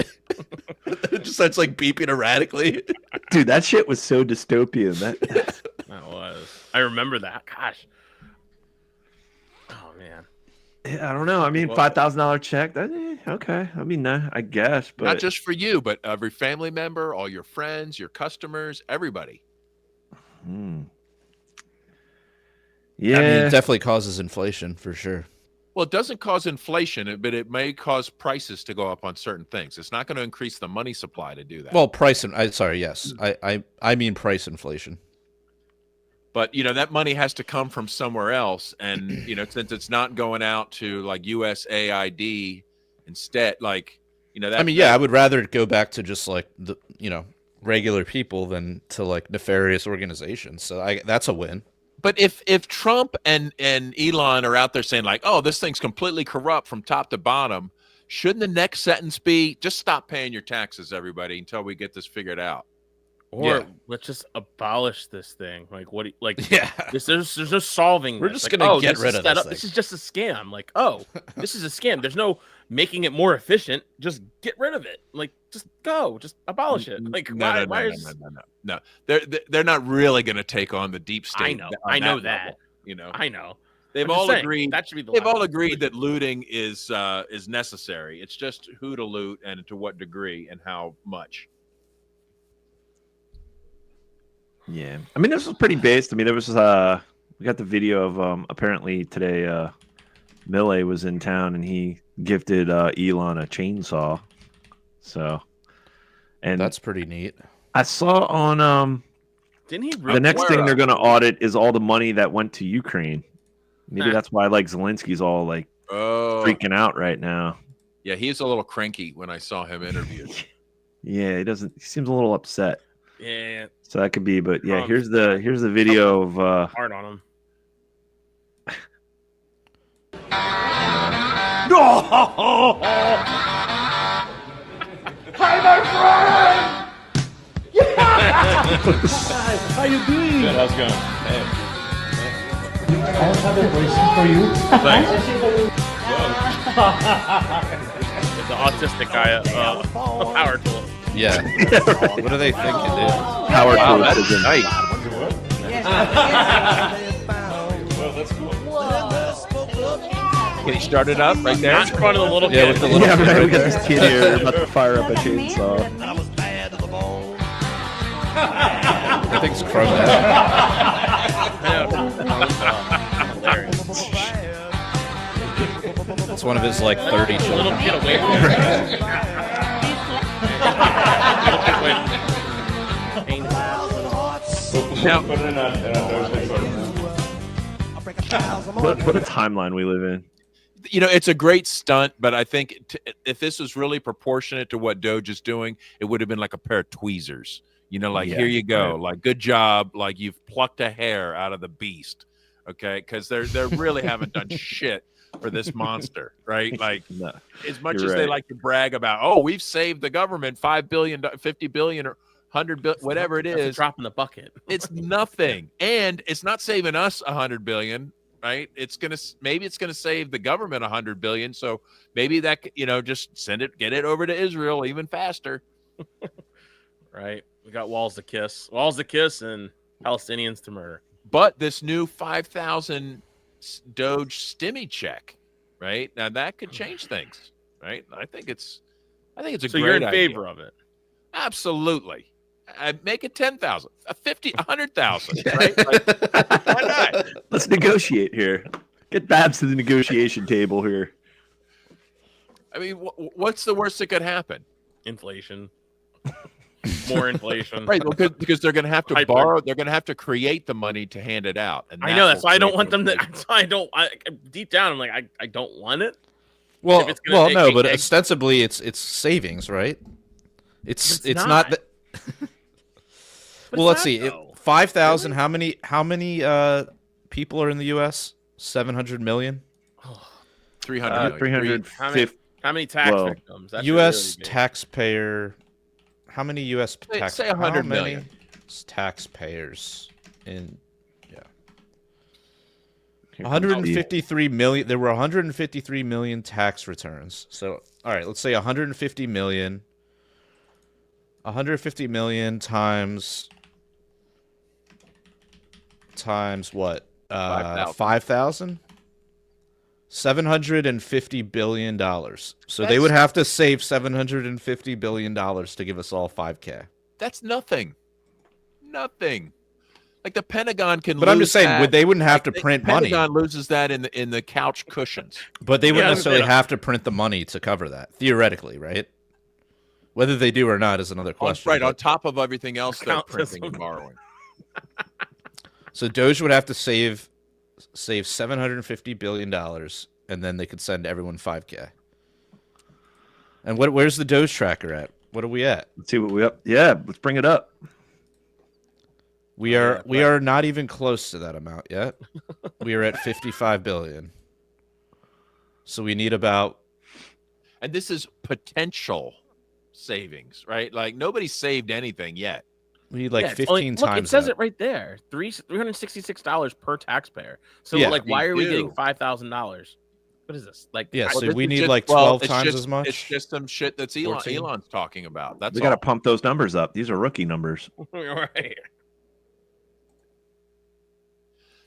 It just starts like beeping erratically.
Dude, that shit was so dystopian.
That was. I remember that. Gosh. Oh man.
I don't know. I mean,
Well-
$5,000 check. Okay. I mean, I guess, but
Not just for you, but every family member, all your friends, your customers, everybody.
Yeah.
I mean, it definitely causes inflation for sure.
Well, it doesn't cause inflation, but it may cause prices to go up on certain things. It's not going to increase the money supply to do that.
Well, yes. I mean price inflation.
But that money has to come from somewhere else, and since it's not going out to like USAID instead, like that.
I mean, yeah, I would rather it go back to just like the regular people than to like nefarious organizations. So that's a win.
But if Trump and Elon are out there saying like, oh, this thing's completely corrupt from top to bottom, shouldn't the next sentence be just stop paying your taxes, everybody, until we get this figured out?
Or let's just abolish this thing. Like what?
Yeah.
There's no solving.
We're
this.
just
Like,
gonna
oh,
get
this
rid
is
of
set
this
up.
thing.
This is just a scam. Like, oh, this is a scam. There's no making it more efficient. Just get rid of it. Like, just go. Just abolish it. Like,
No. They're not really going to take on the deep state.
I know. I know that.
Level,
I know.
They've
I'm just
all
saying,
agreed.
that should be the
They've
last
all
one.
agreed that looting is necessary. It's just who to loot and to what degree and how much.
Yeah, I mean, this was pretty based. I mean, there was we got the video of apparently today Millet was in town and he gifted Elon a chainsaw. So, and
That's pretty neat.
I saw on
Didn't he?
the next thing they're going to audit is all the money that went to Ukraine. Maybe that's why like Zelensky's all like freaking out right now.
Yeah, he's a little cranky when I saw him interviewed.
Yeah, he seems a little upset.
Yeah.
So that could be, but yeah, here's the video of
Hard on him.
How you doing?
Good. How's it going?
I have a question for you.
It's an autistic guy. A power tool.
Yeah. What are they thinking, dude?
power
Wow,
tool.
that's nice. Can he start it up right there?
Not in front of the little
Yeah,
kid.
with the little
Yeah,
kid
right.
right
We got
there.
this kid here about to fire up a chainsaw.
That thing's chromed out.
Hilarious.
It's one of his like 30
Little
children.
kid away from him. Little kid away from him.
Now,
What a timeline we live in.
it's a great stunt, but I think if this was really proportionate to what Doge is doing, it would have been like a pair of tweezers. Like,
Yeah,
here you go.
right.
Like, good job. Like, you've plucked a hair out of the beast. Okay. Because they really haven't done shit for this monster, right? Like,
No.
as much
You're
as they
right.
like to brag about, oh, we've saved the government $5 billion, 50 billion, or 100 billion, whatever it
That's a
is,
drop in the bucket.
it's nothing. And it's not saving us 100 billion, right? Maybe it's gonna save the government 100 billion. So maybe that, just get it over to Israel even faster.
Right. We got walls to kiss, and Palestinians to murder.
But this new 5,000 Doge stimmy check, right? Now that could change things, right? I think it's a
So
great
you're in
idea.
favor of it.
Absolutely. I'd make it 10,000, 50, 100,000, right? Like, why not?
Let's negotiate here. Get Babs to the negotiation table here.
I mean, what's the worst that could happen?
Inflation. More inflation.
Right, well, because they're going to have to
Hyper.
borrow. They're going to have to create the money to hand it out. And
I know that's
will
why I don't
create
want them to.
inflation.
That's why I don't. Deep down, I'm like, I don't want it.
Well,
If it's gonna take
no,
me
but
egg-
ostensibly it's savings, right? It's
It's
not
not.
that.
But
Well,
it's
let's
not,
see.
though.
5,000. How many people are in the U.S.? 700 million.
300 million.
350.
How many tax
Well,
victims? That's
U.S.
really big.
taxpayer. How many U.S. tax?
say 100
how many
million.
taxpayers in? Yeah,
Here comes the-
153 million. There were 153 million tax returns. So, all right, let's say 150 million. 150 million times what?
5,000.
5,000. $750 billion. So they would have to save $750 billion to give us all 5K.
That's nothing. Nothing. Like the Pentagon can
But I'm just saying, they wouldn't have to print money.
Pentagon loses that in the couch cushions.
But they wouldn't necessarily have to print the money to cover that, theoretically, right? Whether they do or not is another question.
Right, on top of everything else they're printing and borrowing.
So Doge would have to save $750 billion, and then they could send everyone 5K. And where's the Doge tracker at? What are we at?
Let's see what we up. Yeah, let's bring it up.
We are not even close to that amount yet. We are at 55 billion. So we need about,
and this is potential savings, right? Like nobody's saved anything yet.
we need like 15
only,
times.
Look, it says
that.
it right there. $366 per taxpayer. So
Yeah,
like, why are we getting
do.
$5,000? What is this? Like,
Yeah,
Well,
so
this
we
is
need
just-
like
well,
12
it's
times
just-
as much.
It's just some shit that's
14.
Elon's talking about. That's
We got to
all.
pump those numbers up. These are rookie numbers.
right.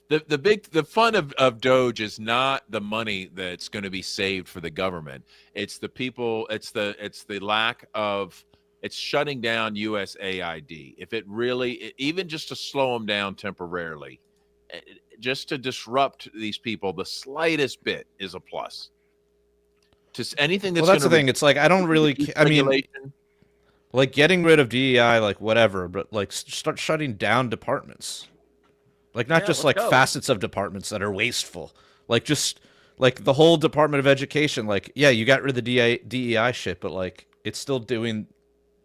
The fun of Doge is not the money that's going to be saved for the government. It's the people. It's the lack of. It's shutting down USAID. If it really, even just to slow them down temporarily, just to disrupt these people, the slightest bit is a plus. Just anything that's.
Well, that's the
gonna
thing. It's like I don't really. I mean,
regulation.
like getting rid of DEI, like whatever, but like start shutting down departments. Like not
Yeah,
just
let's
like
go.
facets of departments that are wasteful. Like just like the whole Department of Education. Like yeah, you got rid of the DEI shit, but like it's still doing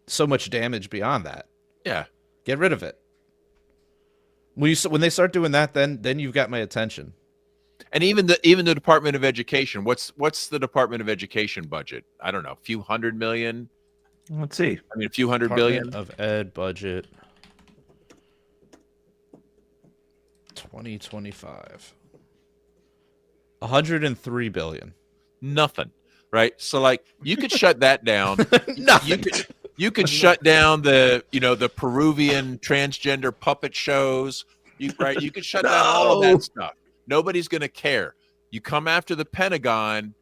so much damage beyond that.
Yeah.
Get rid of it. When they start doing that, then you've got my attention.
And even the Department of Education, what's the Department of Education budget? I don't know, a few hundred million.
Let's see.
I mean, a few hundred
Department
billion.
of Ed budget 2025. 103 billion.
Nothing, right? So like you could shut that down.
Nothing.
You could shut down the Peruvian transgender puppet shows. You could shut down all of that stuff. Nobody's going to care. You come after the Pentagon.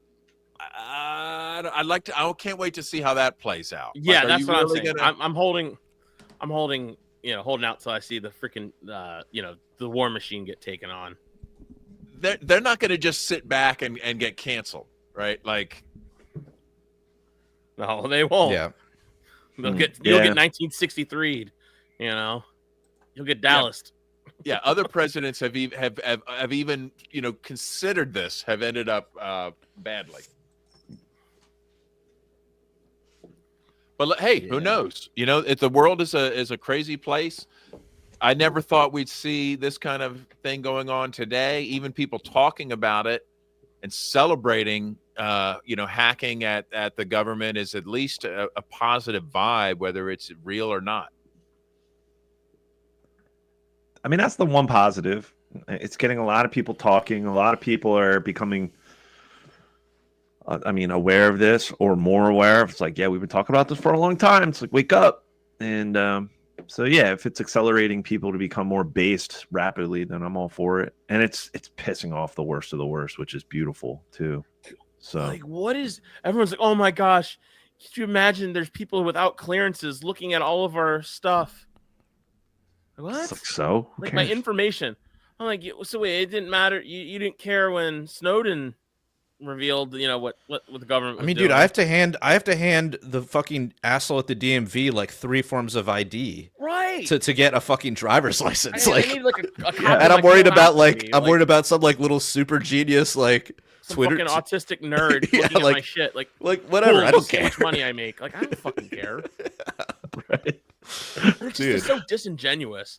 I can't wait to see how that plays out.
Yeah,
Like, are
that's
you
what
really
I'm saying.
gonna-
I'm holding, holding out till I see the freaking, the war machine get taken on.
They're not going to just sit back and get canceled, right? Like,
No, they won't.
Yeah.
You'll
Yeah.
get 1963. You'll get Dallas.
yeah, other presidents have even considered this, have ended up badly. But hey, who knows? If the world is a crazy place. I never thought we'd see this kind of thing going on today. Even people talking about it and celebrating, hacking at the government is at least a positive vibe, whether it's real or not.
I mean, that's the one positive. It's getting a lot of people talking. A lot of people are becoming, aware of this or more aware. It's like, yeah, we've been talking about this for a long time. It's like, wake up. And so, yeah, if it's accelerating people to become more based rapidly, then I'm all for it. And it's pissing off the worst of the worst, which is beautiful, too. So,
Like, what is everyone's like? Oh my gosh! Could you imagine? There's people without clearances looking at all of our stuff. What?
it's like, so who
Like my
cares?
information. I'm like, so wait, it didn't matter. You didn't care when Snowden revealed, what the government was
I mean,
doing.
dude, I have to hand the fucking asshole at the DMV like 3 forms of ID
right.
to get a fucking driver's license.
I
like,
need like a copy
and
of
I'm
my
worried about
colonoscopy,
I'm worried about some like little super genius like
some
Twitter,
fucking autistic nerd
Yeah,
looking at
like-
my shit. Like,
like whatever.
cool,
I don't
see how
care.
much money I make. Like, I don't fucking care.
Right?
It's
Dude.
just so disingenuous.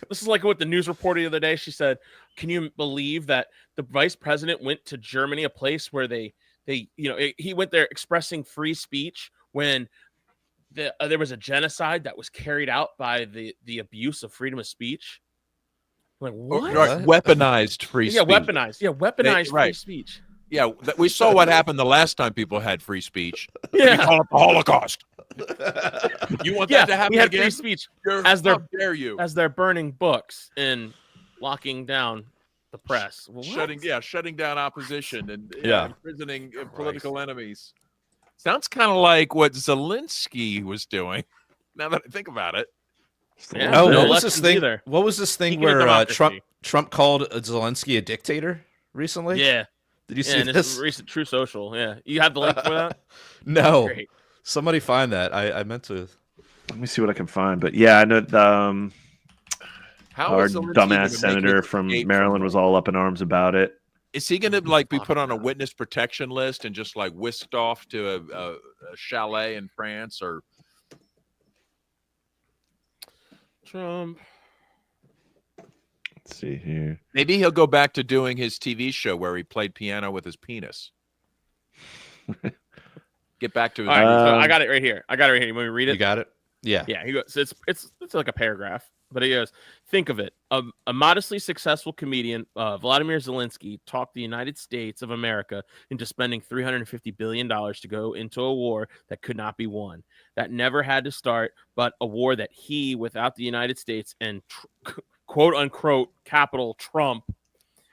This is like what the news reporter the other day. She said, "Can you believe that the vice president went to Germany, a place where he went there expressing free speech when there was a genocide that was carried out by the abuse of freedom of speech." I'm like, what?
Right, weaponized free
Yeah,
speech. They-
weaponized. Yeah, weaponized free
right.
speech.
Yeah, we saw what happened the last time people had free speech. We
Yeah,
call it the Holocaust. You want
yeah.
that to happen
We had
again?
free speech
How
as they're
dare you?
as they're burning books and locking down the press. Well,
shutting down opposition and imprisoning political enemies. Sounds kind of like what Zelensky was doing. Now that I think about it.
Yeah,
Oh,
no
what was this
elections
thing?
either.
What was this thing
Speaking of
where
democracy.
Trump called Zelensky a dictator recently?
Yeah.
Did you see
and
this?
It's recent True Social. Yeah. You have the link for that?
No.
Great.
Somebody find that. I meant to.
Let me see what I can find. But yeah, I know
How
our
is Zelensky gonna
dumbass
make
senator
his
from
escape
Maryland was all up in arms about it.
Is he going to be put on a witness protection list and just whisked off to a chalet in France or?
Trump.
Let's see here.
Maybe he'll go back to doing his TV show where he played piano with his penis. Get back to his.
All right, so I got it right here. You want me to read it?
You got it? Yeah.
Yeah, he goes. It's like a paragraph, but he goes. Think of it: a modestly successful comedian, Vladimir Zelensky, talked the United States of America into spending $350 billion to go into a war that could not be won, that never had to start, but a war that he, without the United States and quote unquote capital Trump,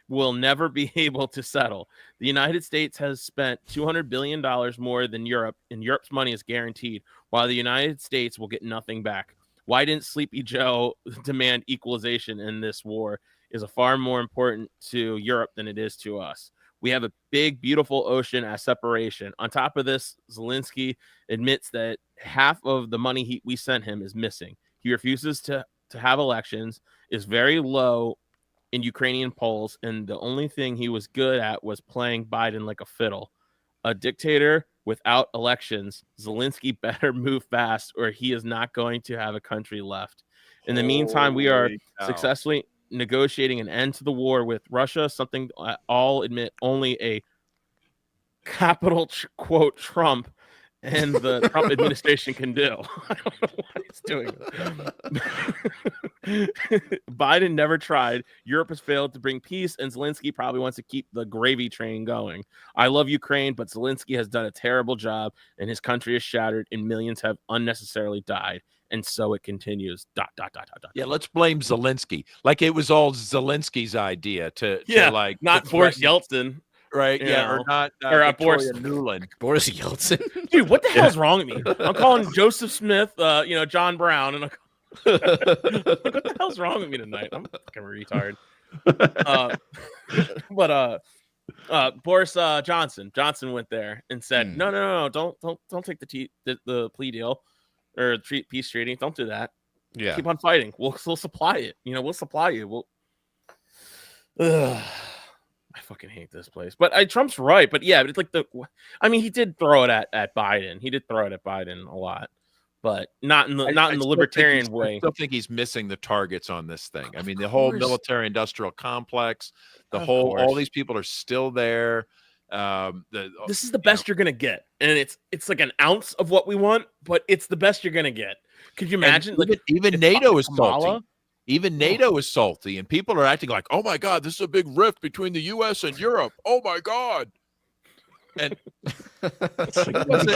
will never be able to settle. The United States has spent $200 billion more than Europe, and Europe's money is guaranteed, while the United States will get nothing back. Why didn't Sleepy Joe demand equalization in this war is a far more important to Europe than it is to us. We have a big, beautiful ocean as separation. On top of this, Zelensky admits that half of the money we sent him is missing. He refuses to have elections, is very low in Ukrainian polls, and the only thing he was good at was playing Biden like a fiddle. A dictator without elections, Zelensky better move fast or he is not going to have a country left. In the meantime, we are successfully negotiating an end to the war with Russia, something I'll admit only a capital quote Trump and the Trump administration can do. I don't know what he's doing. Biden never tried. Europe has failed to bring peace, and Zelensky probably wants to keep the gravy train going. I love Ukraine, but Zelensky has done a terrible job, and his country is shattered, and millions have unnecessarily died. And so it continues. ...
Yeah, let's blame Zelensky. Like it was all Zelensky's idea to
not Boris Yeltsin.
Right, or not
Boris
Nuland.
Boris Yeltsin.
Dude, what the hell's wrong with me? I'm calling Joseph Smith, John Brown, and what the hell's wrong with me tonight? I'm fucking retarded. But Boris Johnson went there and said, no, don't take the plea deal or peace treaty. Don't do that.
Yeah,
keep on fighting. We'll supply it. We'll supply you. I fucking hate this place. But Trump's right. But yeah, but it's he did throw it at Biden. He did throw it at Biden a lot, but not in the libertarian way.
I still think he's missing the targets on this thing. I mean, the whole military industrial complex, all these people are still there.
This is the best you're gonna get, and it's like an ounce of what we want, but it's the best you're gonna get. Could you imagine?
Even NATO is salty. Even NATO is salty, and people are acting like, "Oh my God, this is a big rift between the U.S. and Europe." Oh my God! And
Who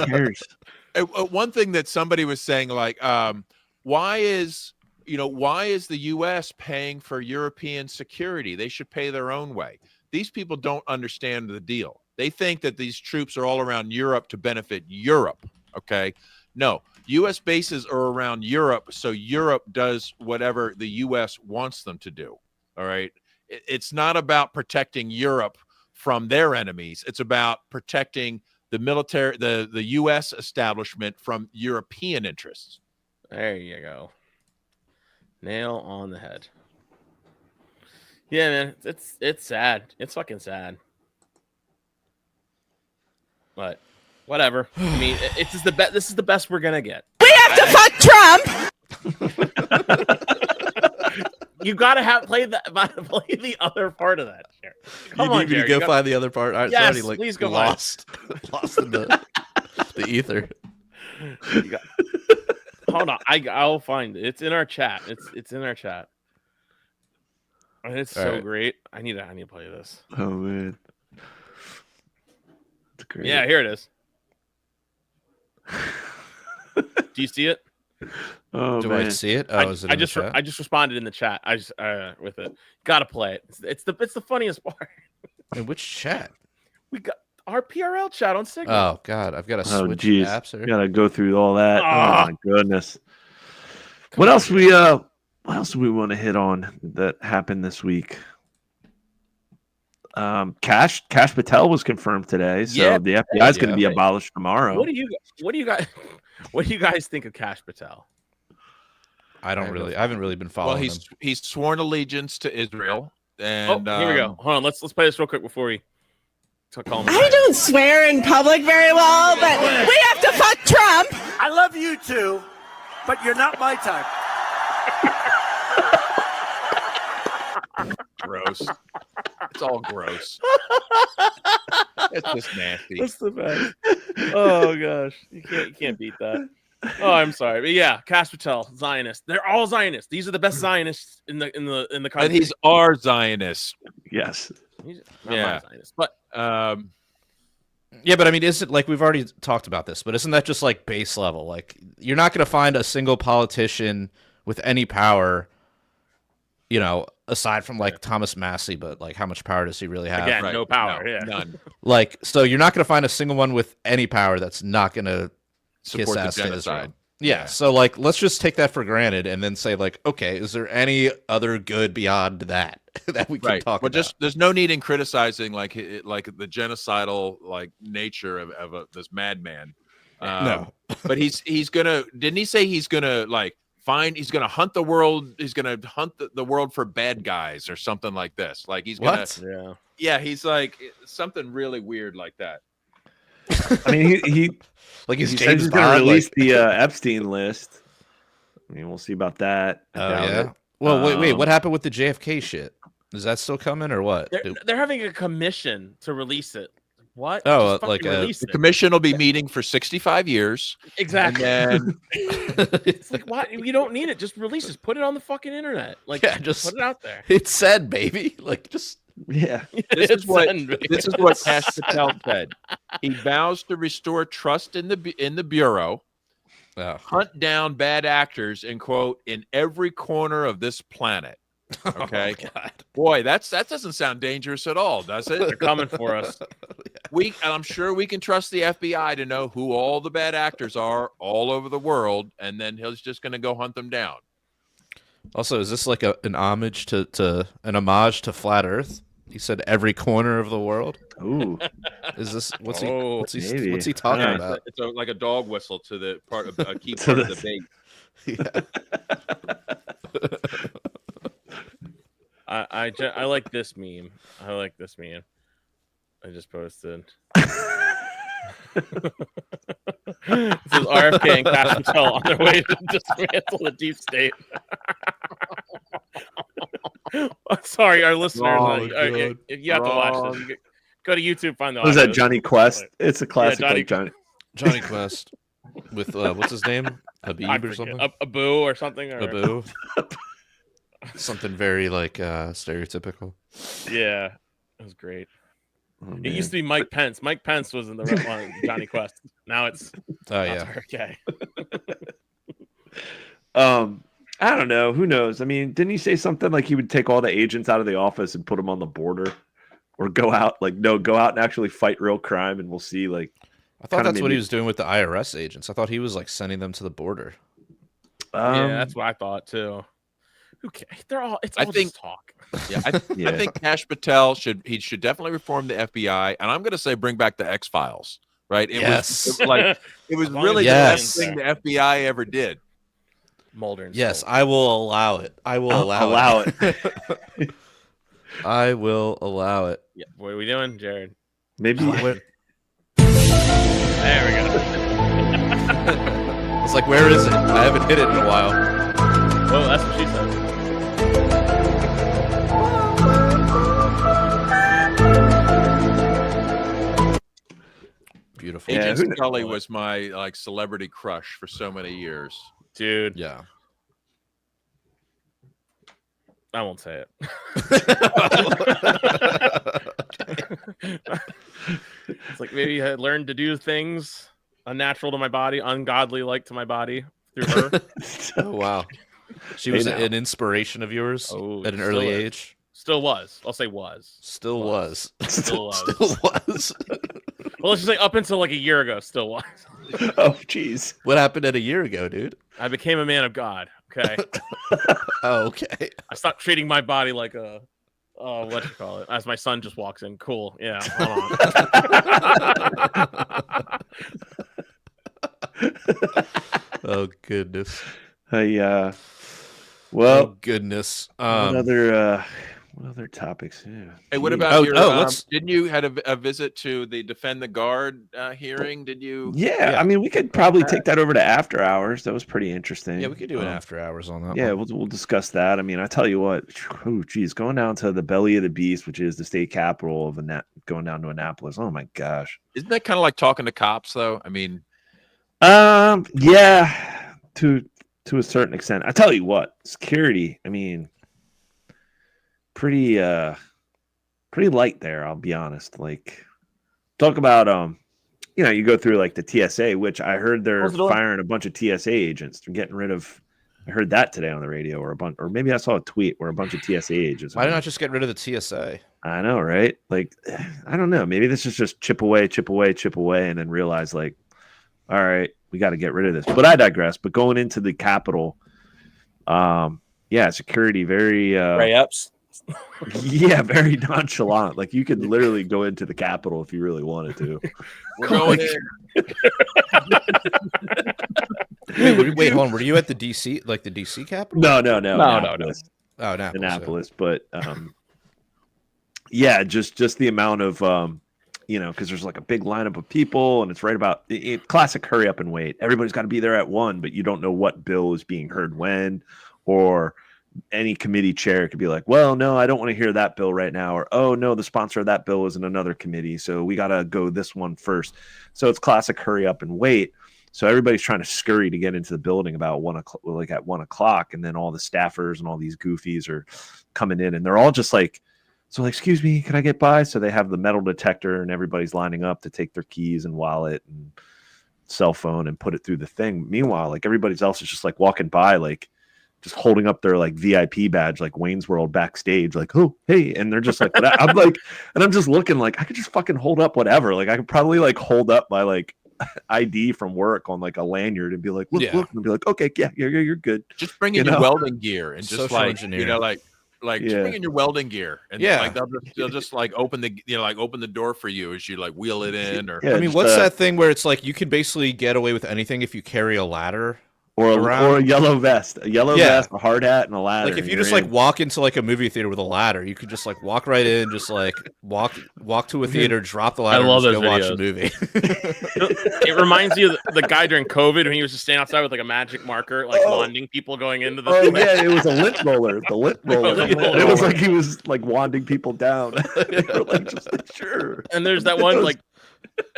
cares?
One thing that somebody was saying, why is the U.S. paying for European security? They should pay their own way. These people don't understand the deal. They think that these troops are all around Europe to benefit Europe. Okay, no. U.S. bases are around Europe, so Europe does whatever the U.S. wants them to do. All right? It's not about protecting Europe from their enemies. It's about protecting the military, the U.S. establishment from European interests.
There you go. Nail on the head. Yeah, man, it's sad. It's fucking sad. But whatever. I mean, it's just this is the best we're gonna get.
We have to fuck Trump.
You gotta play the other part of that. Jared.
Come on, Jared, go find the other part. It's
yes,
already
please go
lost in the ether.
Hold on, I'll find it. It's in our chat. It's in our chat. And it's all so right. Great. I need to play this.
Oh man, that's great.
Yeah, here it is. Do you see it?
Oh,
Do
man.
I see it? Oh, is it
I
in the
just
chat?
I just responded in the chat. I just with it. Gotta play it. It's the funniest part.
In which chat?
We got our PRL chat on Signal.
Oh God, I've got to
Oh,
switch
geez.
apps here.
Gotta go through all that.
Ah.
Oh my goodness.
Come
What
on,
else
dude.
what else do we want to hit on that happened this week? Cash Patel was confirmed today, so
Yeah.
the FBI is going to be
Yeah.
abolished tomorrow.
What do you guys think of Cash Patel?
I haven't really been following
Well, he's sworn allegiance to Israel, and
Here we go. Hold on, let's play this real quick before we call him.
I don't swear in public very well, but we have to fuck Trump.
I love you too, but you're not my type.
Gross. It's all gross. It's just nasty.
That's the best. Oh gosh, you can't beat that. Oh, I'm sorry, but yeah, Cash Patel, Zionists. They're all Zionists. These are the best Zionists in the country.
And he's our Zionist.
Yes.
He's not
Yeah.
my Zionist, but
Yeah, but I mean, isn't like we've already talked about this, but isn't that just like base level? Like you're not going to find a single politician with any power, aside from like Thomas Massey, but like how much power does he really have?
again, no power. Yeah,
None.
Like, so you're not going to find a single one with any power that's not going to kiss
Support the
ass to Israel.
genocide.
Yeah, so like let's just take that for granted and then say like, okay, is there any other good beyond that that we can
Right.
talk
Well,
about?
just there's no need in criticizing like the genocidal like nature of this madman.
No.
But he's gonna. Didn't he say he's gonna like he's gonna hunt the world? He's gonna hunt the world for bad guys or something like this. Like he's gonna.
What?
yeah.
Yeah, he's like something really weird like that.
I mean, he
Like he's
he said
James
he's going
Bond.
to release
Like,
the Epstein list. I mean, we'll see about that. I
oh
doubt
yeah.
it.
Well, wait.
Um,
What happened with the JFK shit? Is that still coming or what?
They're having a commission to release it. What?
Oh,
Just fucking
like a-
release
The
it.
commission will be meeting for 65 years,
Exactly.
and then
It's like, why? You don't need it. Just release it. Put it on the fucking internet. Like,
Yeah, just-
put it out there.
It's said, baby. Like just
Yeah.
this is what
Send me.
this is what Cash Patel said. He vows to restore trust in the bureau,
oh.
hunt down bad actors, and quote in every corner of this planet. Okay,
Oh, God.
boy, that doesn't sound dangerous at all, does
They're
it?
coming for us.
I'm sure we can trust the FBI to know who all the bad actors are all over the world, and then he's just going to go hunt them down.
Also, is this like an homage to an homage to Flat Earth? He said every corner of the world.
Ooh.
Is this what's
Oh,
maybe.
what's he talking
Yeah.
about?
It's like a dog whistle to the part of a key
To
part of
the-
the bait.
Yeah.
I like this meme. I like this meme. I just posted. This is RFK and Cash Patel on their way to dismantle the deep state. Sorry, our listeners.
Oh,
if you have to watch this, go to YouTube, find the
What is
audio.
that, Johnny Quest? It's a classic
Johnny-
like Johnny.
Johnny Quest with what's his name?
I
Habib or
forget.
something?
Abu or something. Or,
Abu. Something very like stereotypical.
Yeah, it was great.
Oh,
It
man.
used to be Mike Pence. Mike Pence was in the right one, Johnny Quest. Now it's
Oh yeah.
okay.
I don't know. Who knows? I mean, didn't he say something like he would take all the agents out of the office and put them on the border, or go out and actually fight real crime, and we'll see. Like,
I thought
Kinda
that's what
maybe-
he was doing with the IRS agents. I thought he was like sending them to the border.
Yeah, that's what I thought too. Who cares? It's
I
all
think-
just talk.
Yeah,
Yeah.
I think Cash Patel should definitely reform the FBI, and I'm going to say bring back the X-Files. Right?
Yes.
It was
As long
really
as
the
it's
best
in
thing the FBI ever did.
Mulder. And
Yes,
Scully.
I will allow it. I will allow it.
it.
I will allow it.
Yeah. What are we doing, Jared?
Maybe.
Where-
There we go.
It's like, where is it? I haven't hit it in a while.
Well, that's what she said.
Beautiful.
Yeah,
Agent
who kn-
Scully was my like celebrity crush for so many years.
Dude,
Yeah.
I won't say it. It's like maybe I learned to do things unnatural to my body, ungodly like to my body through her.
Oh wow, she was an inspiration of yours at an early age.
Still was. I'll say was.
Still was.
Still was.
Still was.
Well, let's just say up until like a year ago, still was.
Oh, jeez.
What happened a year ago, dude?
I became a man of God. Okay.
Oh, okay.
I stopped treating my body like a, what you call it? As my son just walks in. Cool. Yeah. Hold on.
Oh goodness.
Well,
Oh goodness.
what other topics? Yeah.
Hey, what
Jeez.
about your?
let's-
Didn't you had a visit to the Defend the Guard hearing? Did you?
Yeah,
Yeah.
I mean, we could probably take that over to after hours. That was pretty interesting.
Yeah, we could do it after hours on that.
Yeah,
one.
we'll discuss that. I mean, I tell you what, oh geez, going down to the belly of the beast, which is the state capital of going down to Annapolis. Oh my gosh.
Isn't that kind of like talking to cops, though? I mean,
Yeah, to a certain extent. I tell you what, security. I mean, pretty light there. I'll be honest. Like, talk about you go through like the TSA, which I heard they're
Close the door.
firing a bunch of TSA agents. They're getting rid of. I heard that today on the radio, or maybe I saw a tweet where a bunch of TSA agents.
Why not just get rid of the TSA?
I know, right? Like, I don't know. Maybe this is just chip away, and then realize, like, all right, we got to get rid of this. But I digress. But going into the Capitol, security very,
Ray-ups.
yeah, very nonchalant. Like, you could literally go into the Capitol if you really wanted to.
we're going in.
Wait, hold on. Were you at the DC, like the DC Capitol?
No.
No.
Annapolis.
Oh, Annapolis.
Annapolis, but yeah, just the amount of because there's like a big lineup of people, and it's right about classic hurry up and wait. Everybody's got to be there at 1, but you don't know what bill is being heard when, or any committee chair could be like, well, no, I don't want to hear that bill right now, or oh no, the sponsor of that bill is in another committee, so we got to go this one first. So it's classic hurry up and wait. So everybody's trying to scurry to get into the building about 1 o'clock, like at 1 o'clock, and then all the staffers and all these goofies are coming in, and they're all just like, so like, excuse me, can I get by? So they have the metal detector, and everybody's lining up to take their keys and wallet and cell phone and put it through the thing. Meanwhile, like everybody else is just like walking by, like just holding up their like VIP badge, like Wayne's World backstage, like, oh, hey. And they're just like, I'm like, and I'm just looking like I could just fucking hold up whatever. Like I could probably like hold up my like ID from work on like a lanyard and be like, look, and be like, okay, yeah, you're good.
Just bring in your welding gear and just
Social
like
engineering.
just bring in your welding gear and
Yeah.
like they'll just like open the door for you as you like wheel it in or
Yeah,
I mean,
just,
what's that thing where it's like you can basically get away with anything if you carry a ladder?
or
around?
a yellow vest,
Yeah.
a hard hat, and a ladder.
Like if you
and
just
you're
like
in.
walk into like a movie theater with a ladder, you could just like walk right in, just like walk to a theater, drop the ladder,
love
and just
those
go watch a movie.
It reminds you of the guy during COVID when he was just standing outside with like a magic marker, like wanding people going into the.
Oh yeah, it was a lint roller. The lint roller.
lint roller.
It was like he was like wanding people down. They were like, just like, sure.
And there's that one like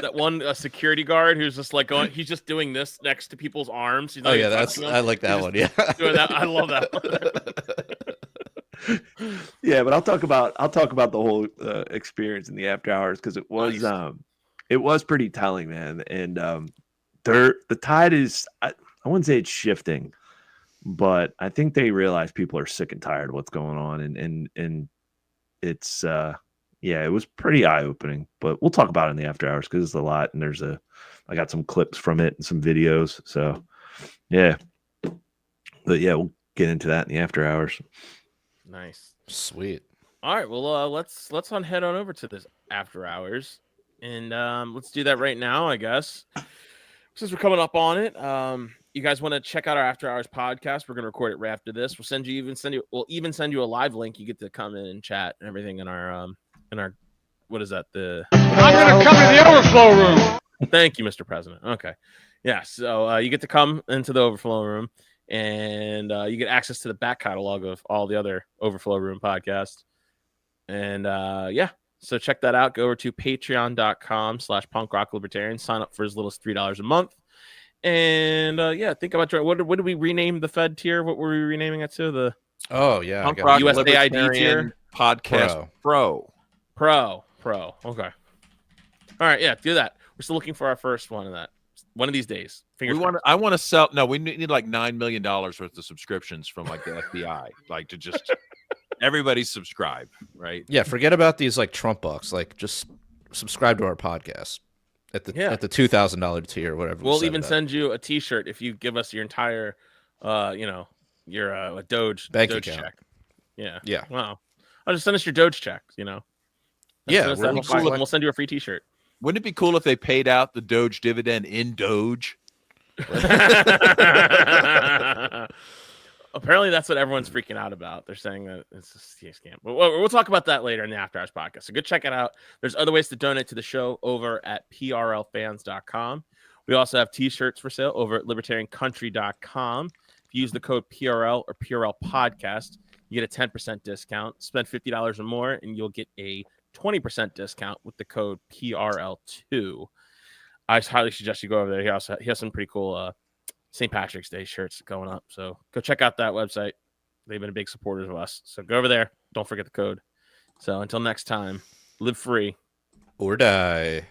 that one security guard who's just like going. He's just doing this next to people's arms. He's not
Oh yeah,
even
that's
touching them.
I like that
He's
one. Yeah,
doing that. I love that one.
Yeah, but I'll talk about the whole experience in the after hours because it was
Nice.
it was pretty telling, man. And the tide is I wouldn't say it's shifting, but I think they realize people are sick and tired of what's going on, and it's yeah, it was pretty eye opening. But we'll talk about it in the after hours because it's a lot, and I got some clips from it and some videos. So yeah, but yeah, we'll get into that in the after hours.
Nice.
sweet.
All right. Well, let's head on over to this after hours, and let's do that right now, I guess. Since we're coming up on it, you guys want to check out our after hours podcast? We're gonna record it right after this. We'll even send you a live link. You get to come in and chat and everything in our what is that?
I'm gonna come to the overflow room.
Thank you, Mr. President. Okay. Yeah. So you get to come into the overflow room, and you get access to the back catalog of all the other overflow room podcasts. And yeah, so check that out. Go over to patreon.com/punkrocklibertarian. Sign up for as little as $3 a month. And yeah, think about what did we rename the Fed tier? What were we renaming it to? The
Oh yeah, I
Punk
got
Rock
it.
USAID
Libertarian
tier?
Podcast Pro.
Pro. Okay. All right. Yeah, do that. We're still looking for our first one of that. One of these days.
I want to sell. No, we need like $9 million worth of subscriptions from like the FBI, like to just everybody subscribe, right?
Yeah, forget about these like Trump bucks. Like, just subscribe to our podcast at the $2,000 tier, or whatever.
We'll even send you a T-shirt if you give us your entire, your Doge
bank
Doge
account.
check. Yeah.
Yeah.
Wow. I'll just send us your Doge check.
Yeah,
we'll send you a free T-shirt.
Wouldn't it be cool if they paid out the Doge dividend in Doge?
Apparently, that's what everyone's freaking out about. They're saying that it's a scam. But we'll talk about that later in the After Hours podcast. So go check it out. There's other ways to donate to the show over at prlfans.com. We also have T-shirts for sale over at libertariancountry.com. If you use the code PRL or PRL Podcast, you get a 10% discount. Spend $50 or more, and you'll get a 20% discount with the code PRL2. I highly suggest you go over there. He has some pretty cool St. Patrick's Day shirts going up. So go check out that website. They've been a big supporters of us. So go over there. Don't forget the code. So until next time, live free
or die.